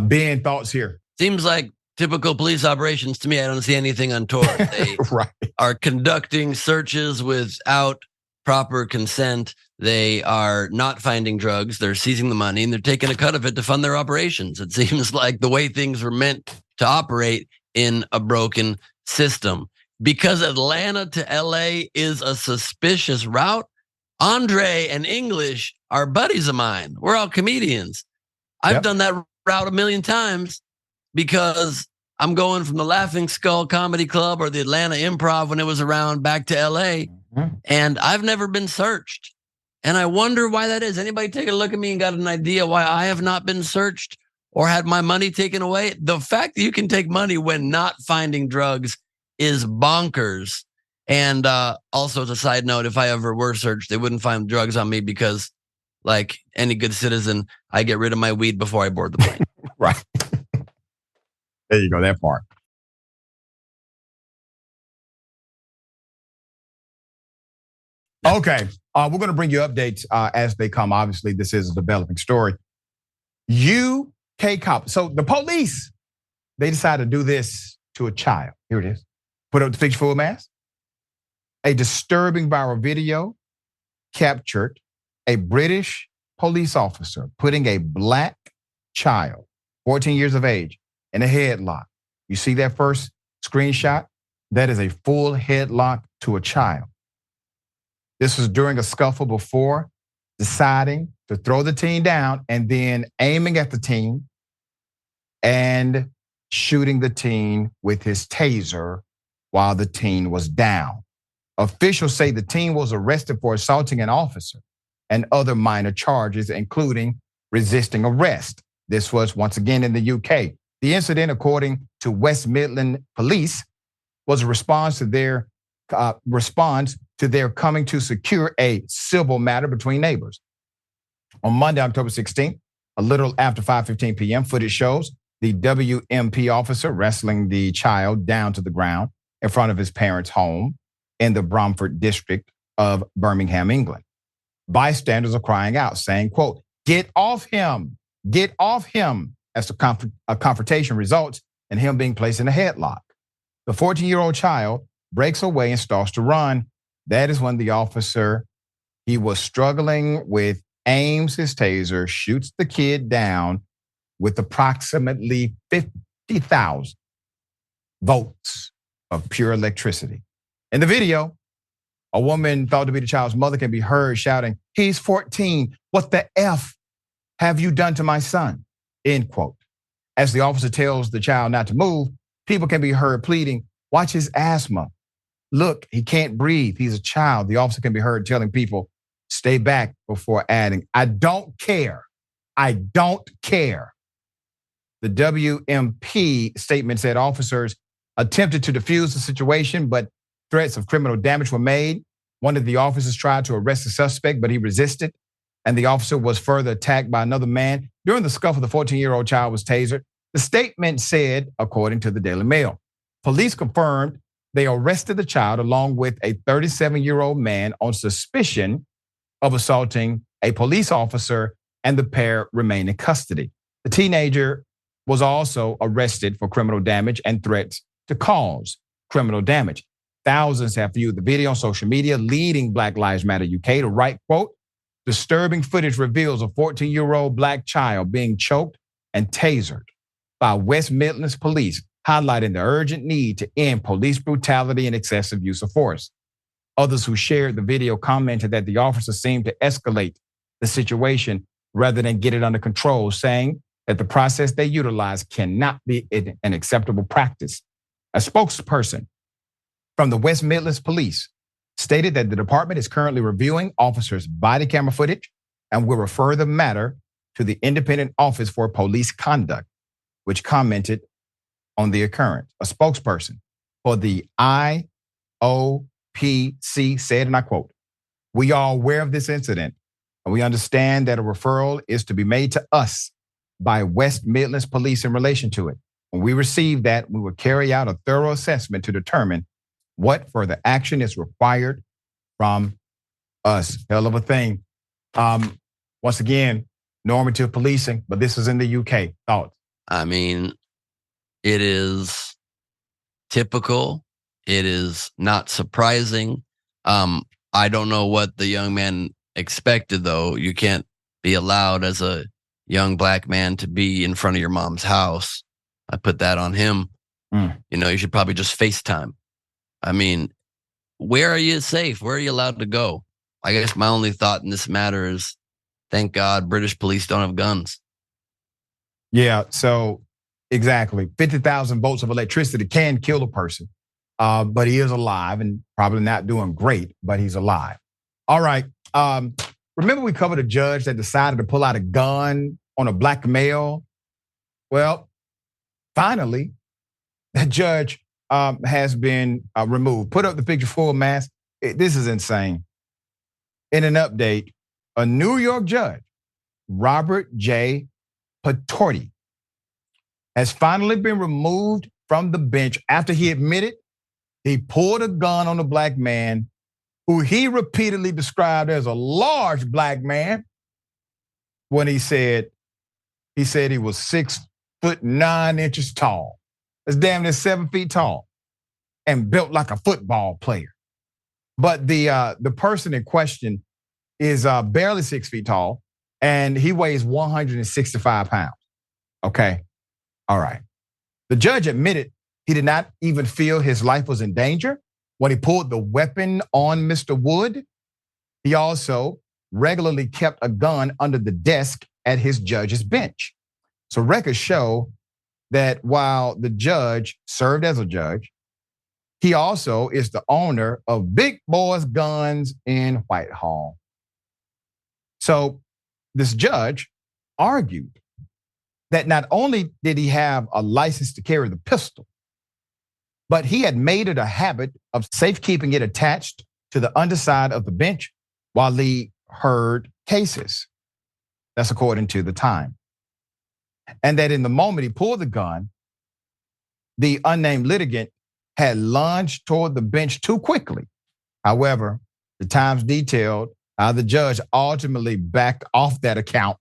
Ben, thoughts here? Seems like typical police operations to me. I don't see anything untoward. They Right. are conducting searches without proper consent. They are not finding drugs. They're seizing the money and they're taking a cut of it to fund their operations. It seems like the way things were meant to operate in a broken system. Because Atlanta to LA is a suspicious route, Andre and English are buddies of mine. We're all comedians. I've Yep. done that route a million times because I'm going from the Laughing Skull Comedy Club or the Atlanta Improv when it was around back to LA. Mhm. And I've never been searched. And I wonder why that is. Anybody take a look at me and got an idea why I have not been searched or had my money taken away? The fact that you can take money when not finding drugs is bonkers. And also, as a side note, if I ever were searched, they wouldn't find drugs on me because, like any good citizen, I get rid of my weed before I board the plane. Right. There you go, that part. Okay, we're going to bring you updates as they come. Obviously, this is a developing story. UK cop. So the police, they decided to do this to a child. Here it is. Put up the picture full mask. A disturbing viral video captured a British police officer putting a black child, 14 years of age, in a headlock. You see that first screenshot? That is a full headlock to a child. This was during a scuffle before deciding to throw the teen down and then aiming at the teen and shooting the teen with his taser while the teen was down. Officials say the teen was arrested for assaulting an officer and other minor charges, including resisting arrest. This was once again in the UK. The incident, according to West Midland Police, was a response to their coming to secure a civil matter between neighbors. On Monday, October 16th, a little after 5:15 p.m., footage shows the WMP officer wrestling the child down to the ground in front of his parents' home in the Bromford district of Birmingham, England. Bystanders are crying out, saying, quote, "Get off him, get off him," as a confrontation results in him being placed in a headlock. The 14-year-old child breaks away and starts to run. That is when the officer, he was struggling with, aims his taser, shoots the kid down with approximately 50,000 volts of pure electricity. In the video, a woman thought to be the child's mother can be heard shouting, "He's 14. What the F have you done to my son?" End quote. As the officer tells the child not to move, people can be heard pleading, "Watch his asthma. Look, he can't breathe. He's a child." The officer can be heard telling people, "Stay back," before adding, "I don't care. I don't care." The WMP statement said officers attempted to defuse the situation, but threats of criminal damage were made. One of the officers tried to arrest the suspect, but he resisted, and the officer was further attacked by another man. During the scuffle, the 14-year-old child was tasered. The statement said, according to the Daily Mail, police confirmed they arrested the child along with a 37-year-old man on suspicion of assaulting a police officer, and the pair remain in custody. The teenager was also arrested for criminal damage and threats to cause criminal damage. Thousands have viewed the video on social media, leading Black Lives Matter UK to write, quote, "Disturbing footage reveals a 14-year-old black child being choked and tasered by West Midlands police, highlighting the urgent need to end police brutality and excessive use of force." Others who shared the video commented that the officer seemed to escalate the situation rather than get it under control, saying that the process they utilized cannot be an acceptable practice. A spokesperson from the West Midlands Police stated that the department is currently reviewing officers' body camera footage and will refer the matter to the Independent Office for Police Conduct, which commented on the occurrence. A spokesperson for the IOPC said, and I quote, "We are aware of this incident, and we understand that a referral is to be made to us by West Midlands Police in relation to it. When we receive that, we will carry out a thorough assessment to determine what further action is required from us." Hell of a thing. Once again, normative policing, but this is in the UK. Thoughts? I mean, it is typical. It is not surprising. I don't know what the young man expected, though. You can't be allowed as a young black man to be in front of your mom's house. I put that on him. You know, you should probably just FaceTime. I mean, where are you safe? Where are you allowed to go? I guess my only thought in this matter is Thank God British police don't have guns. Yeah, so exactly. 50,000 volts of electricity can kill a person, but he is alive and probably not doing great, but he's alive. All right. Remember we covered a judge that decided to pull out a gun on a black male? Well, finally, that judge has been removed. Put up the picture full mask. This is insane. In an update, a New York judge, Robert J. Patorti, has finally been removed from the bench after he admitted he pulled a gun on a black man who he repeatedly described as a large black man when he said he was 6'9" tall. That's damn near 7 feet tall and built like a football player. But the person in question is barely 6 feet tall and he weighs 165 pounds. Okay. All right. The judge admitted he did not even feel his life was in danger when he pulled the weapon on Mr. Wood. He also regularly kept a gun under the desk at his judge's bench. So records show that while the judge served as a judge, he also is the owner of Big Boys Guns in Whitehall. So this judge argued that not only did he have a license to carry the pistol, but he had made it a habit of safekeeping it attached to the underside of the bench while he heard cases. That's according to the Time. And that in the moment he pulled the gun, the unnamed litigant had lunged toward the bench too quickly. However, the Times detailed how the judge ultimately backed off that account,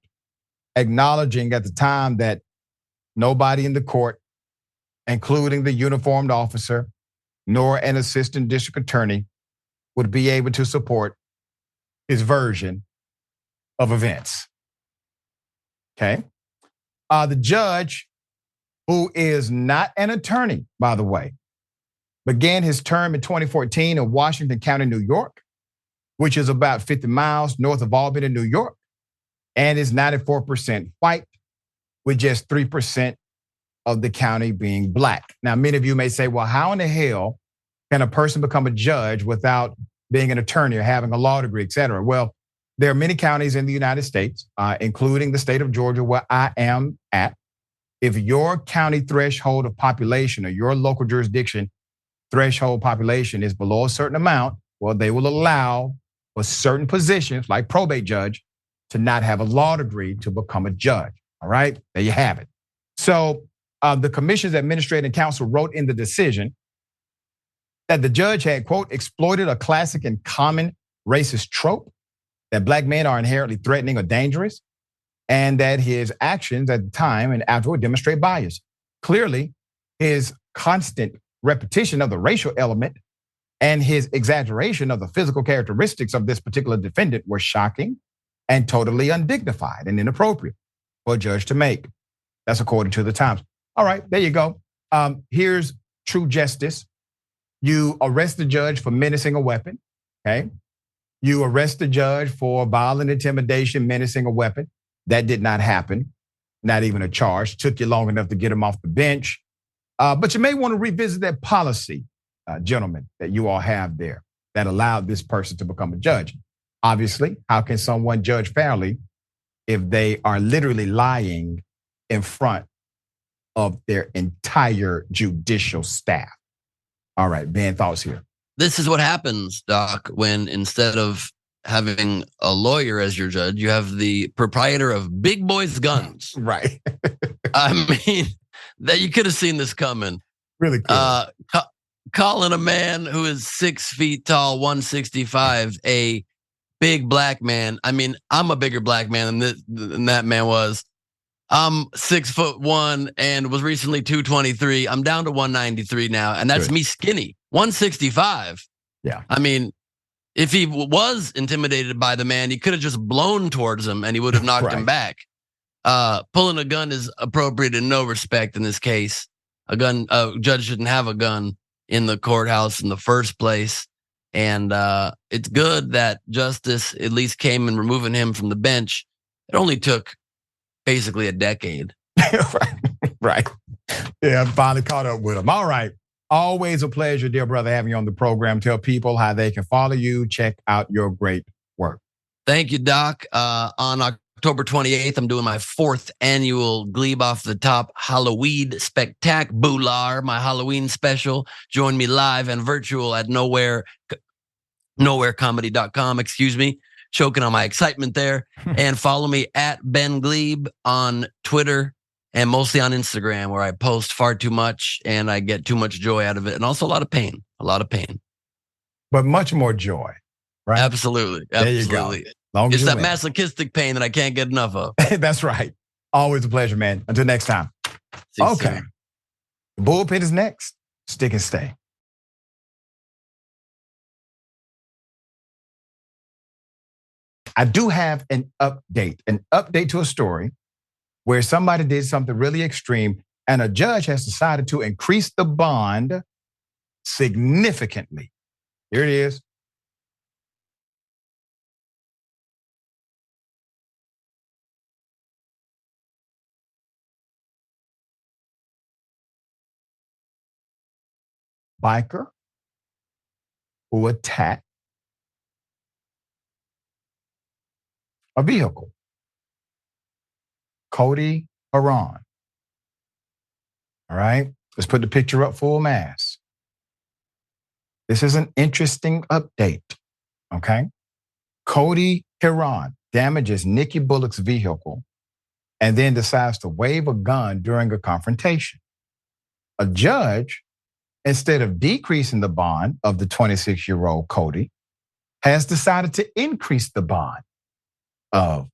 acknowledging at the time that nobody in the court, including the uniformed officer, nor an assistant district attorney, would be able to support his version of events. Okay. The judge, who is not an attorney, by the way, began his term in 2014 in Washington County, New York, which is about 50 miles north of Albany, New York, and is 94% white, with just 3% of the county being black. Now, many of you may say, well, how in the hell can a person become a judge without being an attorney or having a law degree, et cetera? Well, there are many counties in the United States, including the state of Georgia, where I am at. If your county threshold of population or your local jurisdiction threshold population is below a certain amount, well, they will allow for certain positions like probate judge to not have a law degree to become a judge. All right, there you have it. So the commission's administrative council wrote in the decision that the judge had, quote, exploited a classic and common racist trope that black men are inherently threatening or dangerous, and that his actions at the time and afterward demonstrate bias. Clearly, his constant repetition of the racial element and his exaggeration of the physical characteristics of this particular defendant were shocking and totally undignified and inappropriate for a judge to make. That's according to the Times. All right, there you go. Here's true justice. You arrest the judge for menacing a weapon, okay? You arrest the judge for violent intimidation, menacing a weapon. That did not happen, not even a charge. Took you long enough to get him off the bench. But you may want to revisit that policy, gentlemen, that you all have there that allowed this person to become a judge. Obviously, how can someone judge fairly if they are literally lying in front of their entire judicial staff? All right, Ben, thoughts here. This is what happens, Doc, when instead of having a lawyer as your judge, you have the proprietor of Big Boys Guns. Right. I mean, that you could have seen this coming. Really cool. Calling a man who is 6 feet tall, 165, a big black man. I mean, I'm a bigger black man than that man was. I'm 6'1" and was recently 223. I'm down to 193 now, and that's me skinny. 165. Yeah. I mean, if he was intimidated by the man, he could have just blown towards him and he would have knocked him back. Pulling a gun is appropriate in no respect in this case. A judge shouldn't have a gun in the courthouse in the first place. And it's good that justice at least came and removing him from the bench It only took basically a decade. Right. Yeah, I finally caught up with him. All right. Always a pleasure, dear brother, having you on the program. Tell people how they can follow you. Check out your great work. Thank you, Doc. On October 28th, I'm doing my 4th annual Gleib Off the Top Halloween Spectacular, my Halloween special. Join me live and virtual at nowherecomedy.com, choking on my excitement there. And follow me at Ben Gleib on Twitter and mostly on Instagram, where I post far too much and I get too much joy out of it. And also a lot of pain. But much more joy, right? Absolutely. There you go. It's that masochistic pain that I can't get enough of. That's right. Always a pleasure, man. Until next time. Okay. The bullpen is next. Stick and stay. I do have an update to a story where somebody did something really extreme and a judge has decided to increase the bond significantly. Here it is. Biker who attacked a vehicle. Cody Haran. All right, let's put the picture up full mass. This is an interesting update, okay? Cody Haran damages Nikki Bullock's vehicle and then decides to wave a gun during a confrontation. A judge, instead of decreasing the bond of the 26-year-old Cody, has decided to increase the bond of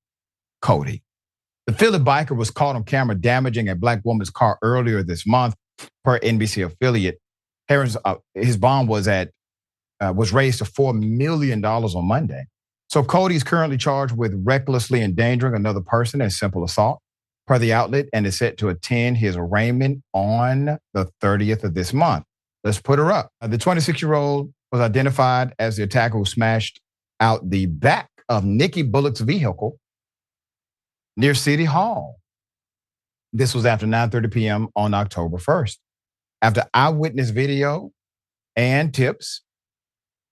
Cody. The Philly biker was caught on camera damaging a black woman's car earlier this month, per NBC affiliate. His bond was raised to $4 million on Monday. So Cody is currently charged with recklessly endangering another person in simple assault, per the outlet, and is set to attend his arraignment on the 30th of this month. Let's put her up. The 26-year-old was identified as the attacker who smashed out the back of Nikki Bullock's vehicle near City Hall. This was after 9:30 p.m. on October 1st. After eyewitness video and tips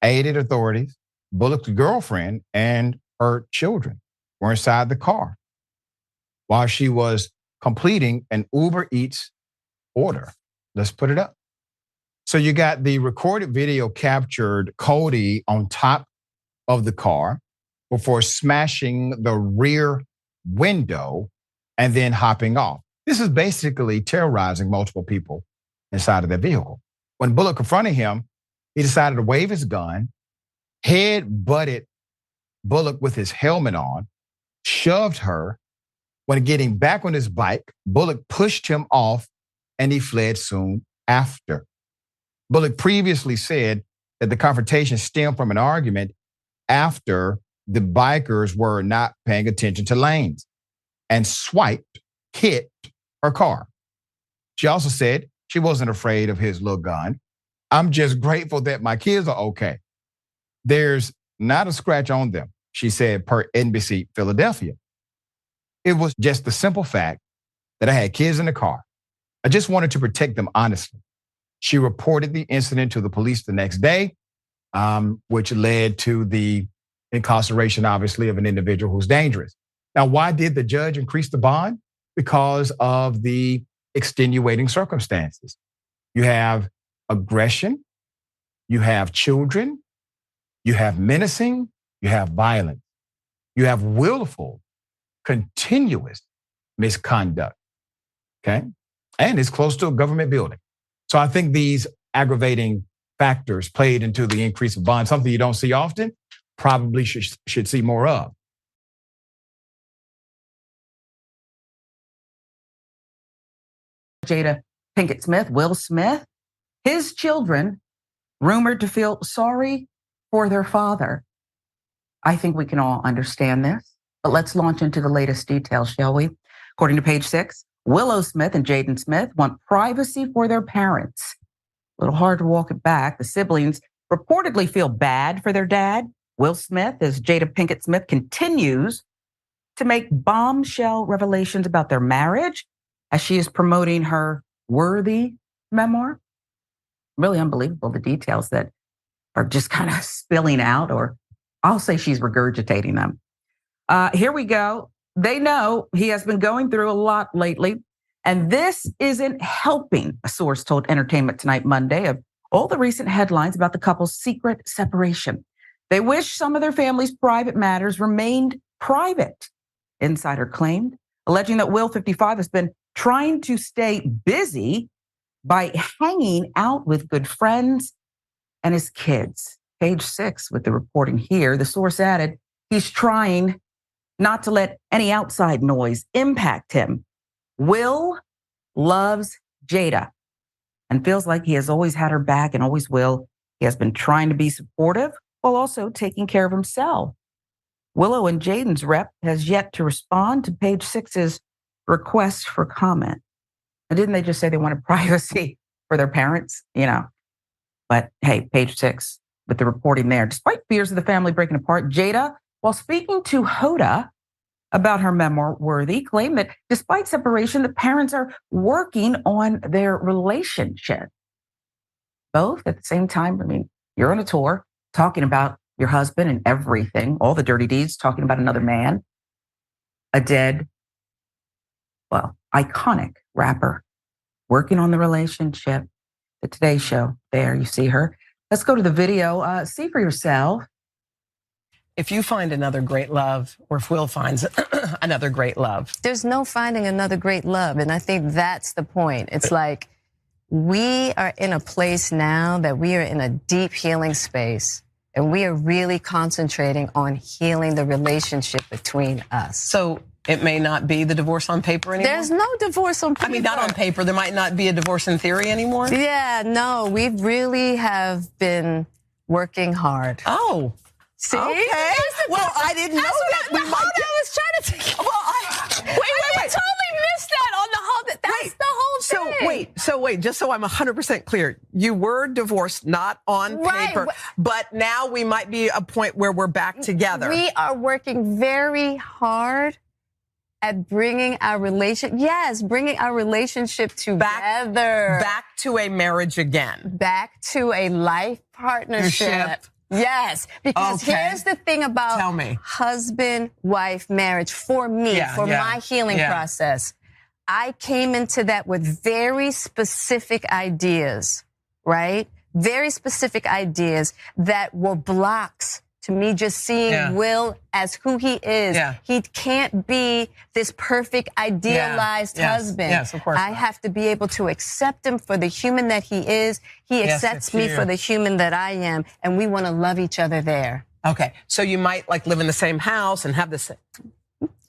aided authorities, Bullock's girlfriend and her children were inside the car while she was completing an Uber Eats order. Let's put it up. So you got the recorded video captured Cody on top of the car before smashing the rear window and then hopping off. This is basically terrorizing multiple people inside of their vehicle. When Bullock confronted him, he decided to wave his gun, head-butted Bullock with his helmet on, shoved her. When getting back on his bike, Bullock pushed him off and he fled soon after. Bullock previously said that the confrontation stemmed from an argument after the bikers were not paying attention to lanes and hit her car. She also said she wasn't afraid of his little gun. I'm just grateful that my kids are okay. There's not a scratch on them, she said, per NBC Philadelphia. It was just the simple fact that I had kids in the car. I just wanted to protect them honestly. She reported the incident to the police the next day, which led to the incarceration, obviously, of an individual who's dangerous. Now, why did the judge increase the bond? Because of the extenuating circumstances. You have aggression, you have children, you have menacing, you have violence, you have willful, continuous misconduct, okay? And it's close to a government building. So I think these aggravating factors played into the increase of bond, something you don't see often, probably should see more of. Jada Pinkett Smith, Will Smith, his children rumored to feel sorry for their father. I think we can all understand this, but let's launch into the latest details, shall we? According to Page Six, Willow Smith and Jaden Smith want privacy for their parents. A little hard to walk it back. The siblings reportedly feel bad for their dad, Will Smith, as Jada Pinkett Smith continues to make bombshell revelations about their marriage as she is promoting her Worthy memoir. Really unbelievable, the details that are just kind of spilling out, or I'll say she's regurgitating them. Here we go. They know he has been going through a lot lately, and this isn't helping, a source told Entertainment Tonight Monday of all the recent headlines about the couple's secret separation. They wish some of their family's private matters remained private, insider claimed, alleging that Will, 55, has been trying to stay busy by hanging out with good friends and his kids. Page 6 with the reporting here. The source added, he's trying not to let any outside noise impact him. Will loves Jada and feels like he has always had her back and always will. He has been trying to be supportive while also taking care of himself. Willow and Jaden's rep has yet to respond to Page 6's request for comment. And didn't they just say they wanted privacy for their parents? But hey, Page 6 with the reporting there. Despite fears of the family breaking apart, Jada, while speaking to Hoda about her memoir, Worthy, claimed that despite separation, the parents are working on their relationship. Both at the same time. I mean, you're on a tour talking about your husband and everything, all the dirty deeds, talking about another man, a dead, iconic rapper, working on the relationship. The Today Show, there, you see her. Let's go to the video. See for yourself. If you find another great love, or if Will finds another great love. There's no finding another great love. And I think that's the point. It's like we are in a place now that we are in a deep healing space. And we are really concentrating on healing the relationship between us. So it may not be the divorce on paper anymore? There's no divorce on paper. I mean, not on paper. There might not be a divorce in theory anymore? Yeah, no, we really have been working hard. Oh. See? Okay. Well, I didn't know that. I was trying to take. Well, I totally missed that on the whole. That's the whole thing. So wait, just so I'm 100% clear. You were divorced, not on paper, but now we might be a point where we're back together. We are working very hard at bringing our relationship together. Back to a marriage again. Back to a life partnership. Yes, because here's the thing about husband-wife marriage for me, my healing process. I came into that with very specific ideas, right? Very specific ideas that were blocks to me just seeing Will as who he is. He can't be this perfect, idealized husband. Yes, of course. I have to be able to accept him for the human that he is. He accepts me for the human that I am, and we want to love each other there. Okay, so you might live in the same house and have the same.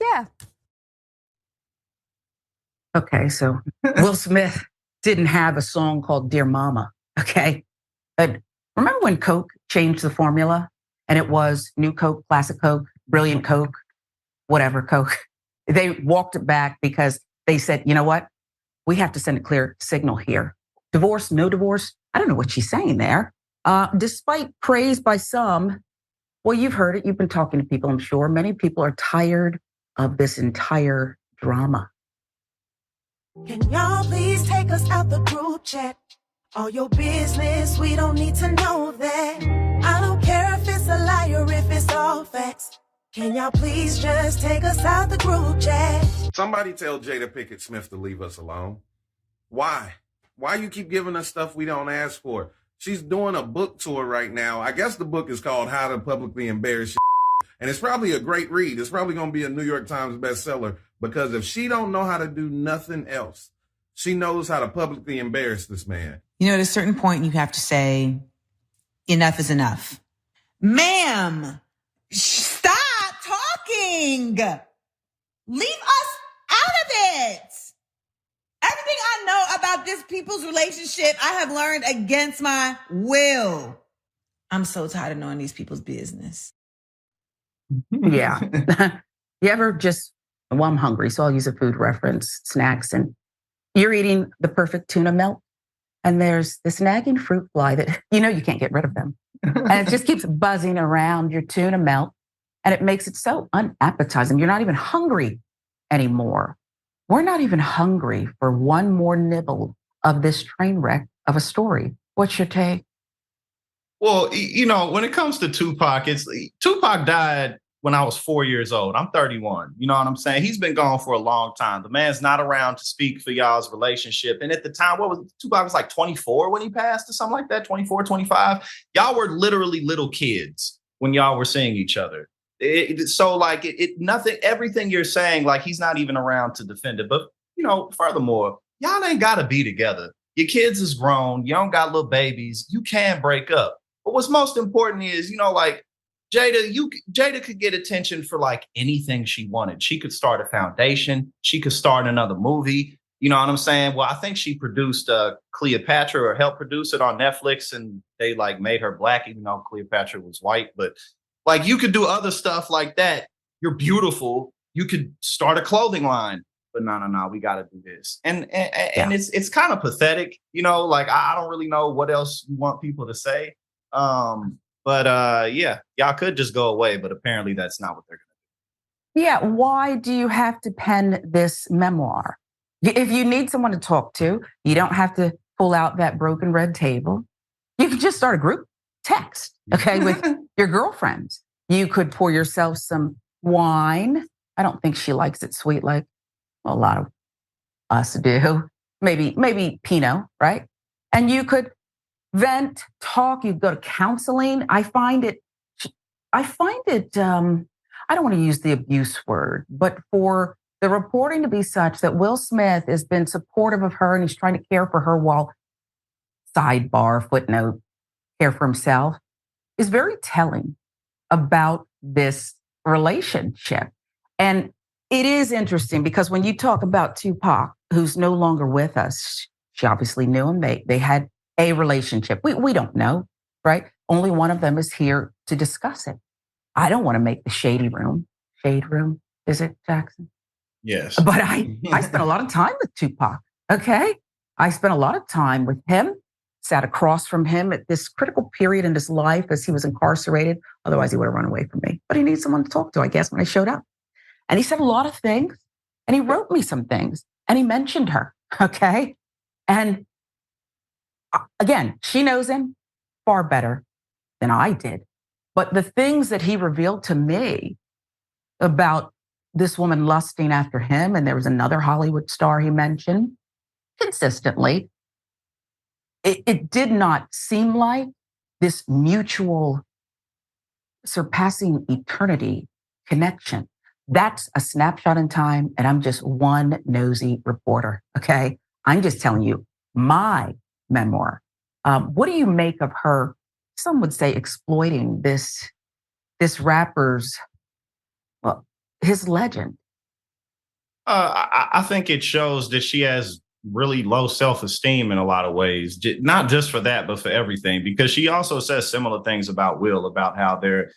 Yeah. Okay, so Will Smith didn't have a song called Dear Mama, okay? But remember when Coke changed the formula? And it was New Coke, Classic Coke, Brilliant Coke, whatever Coke. They walked it back because they said, you know what? We have to send a clear signal here. Divorce, no divorce. I don't know what she's saying there. Despite praise by some, well, you've heard it. You've been talking to people, I'm sure. Many people are tired of this entire drama. Can y'all please take us out the group chat? All your business, we don't need to know that. I don't care if it's a lie or if it's all facts. Can y'all please just take us out the group chat? Somebody tell Jada Pinkett Smith to leave us alone. Why? Why you keep giving us stuff we don't ask for? She's doing a book tour right now. I guess the book is called How to Publicly Embarrass and it's probably a great read. It's probably going to be a New York Times bestseller because if she don't know how to do nothing else, she knows how to publicly embarrass this man. At a certain point, you have to say, enough is enough. Ma'am, stop talking. Leave us out of it. Everything I know about this people's relationship, I have learned against my will. I'm so tired of knowing these people's business. Yeah. You ever I'm hungry, so I'll use a food reference, snacks, and you're eating the perfect tuna melt. And there's this nagging fruit fly that, you can't get rid of them. And it just keeps buzzing around your tuna melt. And it makes it so unappetizing. You're not even hungry anymore. We're not even hungry for one more nibble of this train wreck of a story. What's your take? Well, when it comes to Tupac, Tupac died when I was 4 years old. I'm 31. You know what I'm saying? He's been gone for a long time. The man's not around to speak for y'all's relationship. And at the time, Tupac was like 24 when he passed or something like that, 24, 25. Y'all were literally little kids when y'all were seeing each other. Everything you're saying, like he's not even around to defend it. But, furthermore, y'all ain't got to be together. Your kids is grown. You don't got little babies. You can break up. But what's most important is, Jada could get attention for like anything she wanted. She could start a foundation. She could start another movie. You know what I'm saying? Well, I think she produced Cleopatra or helped produce it on Netflix, and they like made her black, even though Cleopatra was white. But like you could do other stuff like that. You're beautiful. You could start a clothing line. But no, we got to do this. And it's kind of pathetic. Like I don't really know what else you want people to say. But y'all could just go away, but apparently that's not what they're going to do. Yeah, why do you have to pen this memoir? If you need someone to talk to, you don't have to pull out that broken red table. You could just start a group text, okay, with your girlfriends. You could pour yourself some wine. I don't think she likes it sweet like a lot of us do. Maybe Pinot, right? And you could vent, talk, you go to counseling. I find it, I don't want to use the abuse word, but for the reporting to be such that Will Smith has been supportive of her and he's trying to care for her while, sidebar, footnote, care for himself, is very telling about this relationship. And it is interesting because when you talk about Tupac, who's no longer with us, she obviously knew him. They had a relationship. We don't know, right? Only one of them is here to discuss it. I don't want to make the shade room, is it, Jackson? Yes. But I spent a lot of time with Tupac, okay? I spent a lot of time with him, sat across from him at this critical period in his life as he was incarcerated. Otherwise, he would have run away from me. But he needs someone to talk to, I guess, when I showed up. And he said a lot of things, and he wrote me some things, and he mentioned her, okay? And again, she knows him far better than I did. But the things that he revealed to me about this woman lusting after him, and there was another Hollywood star he mentioned consistently, it did not seem like this mutual surpassing eternity connection. That's a snapshot in time, and I'm just one nosy reporter, okay? I'm just telling you my memoir. What do you make of her, some would say, exploiting this rapper's, well, his legend? I think it shows that she has really low self-esteem in a lot of ways, not just for that, but for everything, because she also says similar things about Will, about how they're,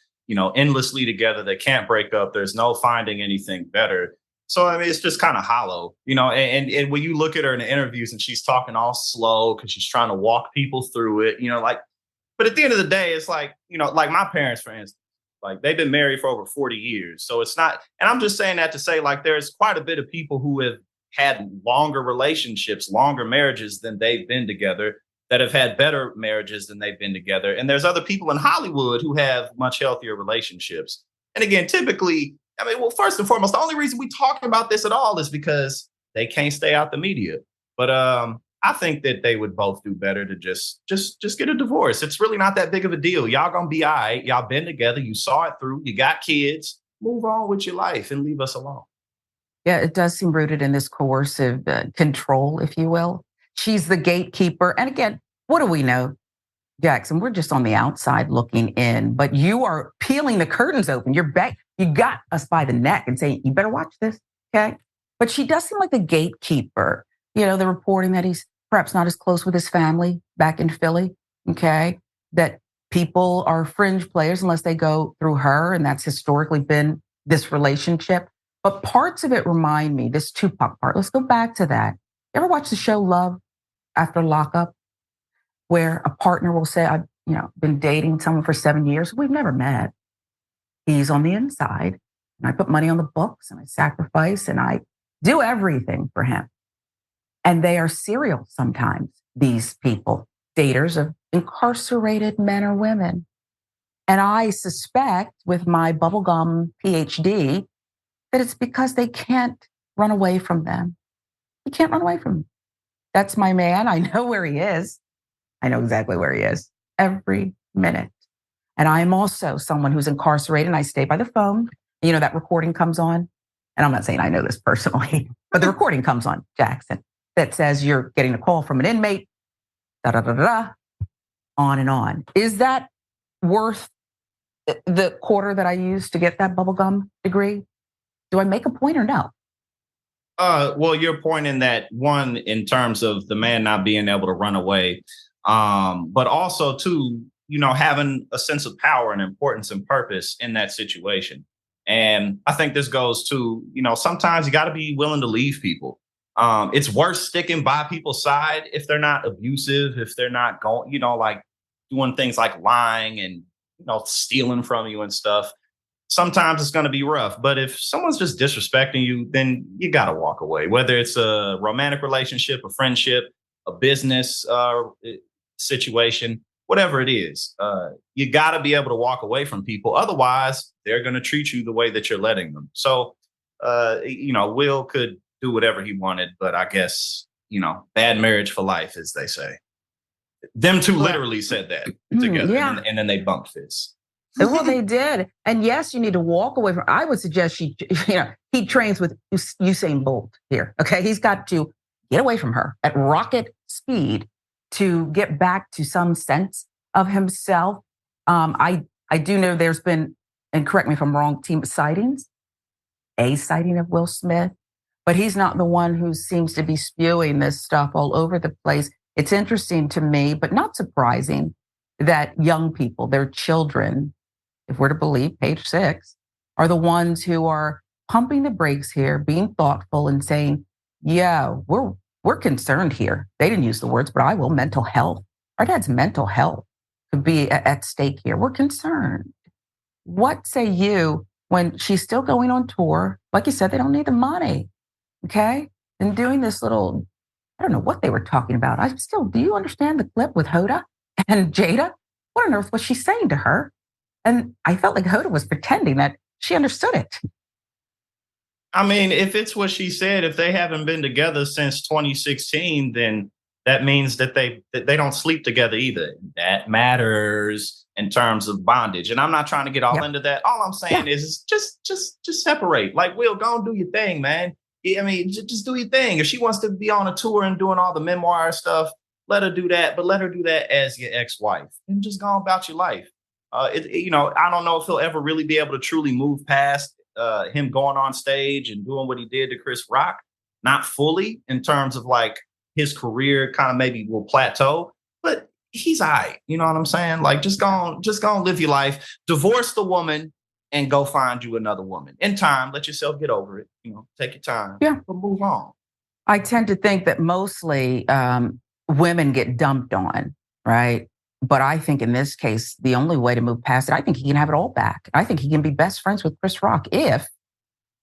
endlessly together. They can't break up. There's no finding anything better. So, I mean, it's just kind of hollow, and when you look at her in the interviews and she's talking all slow because she's trying to walk people through it, but at the end of the day, it's like, like my parents, for instance, like they've been married for over 40 years. So it's not, and I'm just saying that to say like, there's quite a bit of people who have had longer relationships, longer marriages than they've been together, that have had better marriages than they've been together. And there's other people in Hollywood who have much healthier relationships. And again, typically, first and foremost, the only reason we talking about this at all is because they can't stay out the media. But I think that they would both do better to just get a divorce. It's really not that big of a deal. Y'all gonna be all right. Y'all been together. You saw it through. You got kids. Move on with your life and leave us alone. Yeah, it does seem rooted in this coercive control, if you will. She's the gatekeeper. And again, what do we know, Jackson? We're just on the outside looking in, but you are peeling the curtains open. You're back. You got us by the neck and saying, you better watch this, okay? But she does seem like the gatekeeper. The reporting that he's perhaps not as close with his family back in Philly, okay? That people are fringe players unless they go through her, and that's historically been this relationship. But parts of it remind me, this Tupac part, let's go back to that. You ever watch the show Love After Lockup, where a partner will say, I've been dating someone for 7 years. We've never met. He's on the inside, and I put money on the books, and I sacrifice, and I do everything for him. And they are serial sometimes, these people, daters of incarcerated men or women. And I suspect with my bubblegum PhD that it's because they can't run away from them. You can't run away from him. That's my man. I know where he is. I know exactly where he is every minute. And I'm also someone who's incarcerated, and I stay by the phone. You know, that recording comes on. And I'm not saying I know this personally, but the recording comes on, Jackson, that says you're getting a call from an inmate, da-da-da-da-da, on and on. Is that worth the quarter that I used to get that bubblegum degree? Do I make a point or no? Well, your point in that, one, in terms of the man not being able to run away, but also, two, you know, having a sense of power and importance and purpose in that situation. And I think this goes to, you know, sometimes you got to be willing to leave people. It's worth sticking by people's side if they're not abusive, if they're not going, you know, like doing things like lying and, you know, stealing from you and stuff. Sometimes it's going to be rough, but if someone's just disrespecting you, then you got to walk away, whether it's a romantic relationship, a friendship, a business situation, whatever it is. You got to be able to walk away from people. Otherwise, they're going to treat you the way that you're letting them. So, you know, Will could do whatever he wanted, but I guess, you know, bad marriage for life, as they say. Them two literally said that together, Yeah. and then they bumped fists. Well, they did. And yes, you need to walk away from, I would suggest he trains with Usain Bolt here. Okay. He's got to get away from her at rocket speed to get back to some sense of himself. I do know there's been, and correct me if I'm wrong, team sightings, a sighting of Will Smith, but he's not the one who seems to be spewing this stuff all over the place. It's interesting to me, but not surprising, that young people, their children, if we're to believe page 6, are the ones who are pumping the brakes here, being thoughtful and saying, yeah, we're concerned here. They didn't use the words, but I will. Mental health. Our dad's mental health could be at stake here. We're concerned. What say you when she's still going on tour? Like you said, they don't need the money. Okay. And doing this little, I don't know what they were talking about. Do you understand the clip with Hoda and Jada? What on earth was she saying to her? And I felt like Hoda was pretending that she understood it. I mean, if it's what she said, if they haven't been together since 2016, then that means that they don't sleep together either. That matters in terms of bondage. And I'm not trying to get all into that. All I'm saying is just separate. Like, Will, go and do your thing, man. I mean, just do your thing. If she wants to be on a tour and doing all the memoir stuff, let her do that. But let her do that as your ex-wife and just go about your life. You know, I don't know if he'll ever really be able to truly move past him going on stage and doing what he did to Chris Rock. Not fully in terms of like his career kind of maybe will plateau, but he's all right. You know what I'm saying? Like, just go and live your life. Divorce the woman and go find you another woman. In time, let yourself get over it. You know, take your time. Yeah. But move on. I tend to think that mostly women get dumped on, right? But I think in this case, the only way to move past it, I think he can have it all back. I think he can be best friends with Chris Rock if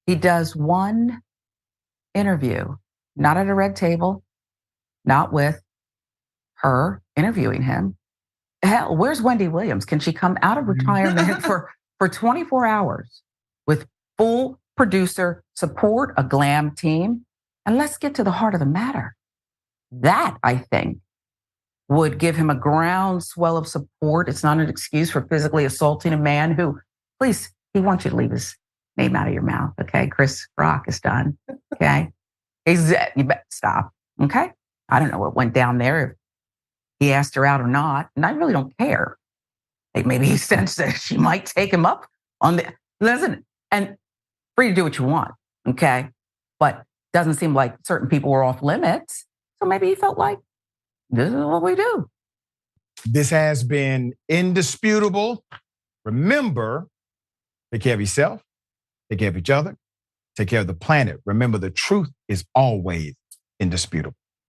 he does one interview, not at a red table, not with her interviewing him. Hell, where's Wendy Williams? Can she come out of retirement for 24 hours with full producer support, a glam team? And let's get to the heart of the matter. That, I think, would give him a groundswell of support. It's not an excuse for physically assaulting a man who, please, he wants you to leave his name out of your mouth. Okay. Chris Rock is done. Okay. You better stop. Okay. I don't know what went down there, if he asked her out or not. And I really don't care. Like, maybe he sensed that she might take him up on the, listen, and free to do what you want. Okay. But doesn't seem like certain people were off limits. So maybe he felt like, this is what we do. This has been indisputable. Remember, take care of yourself, take care of each other, take care of the planet. Remember, the truth is always indisputable.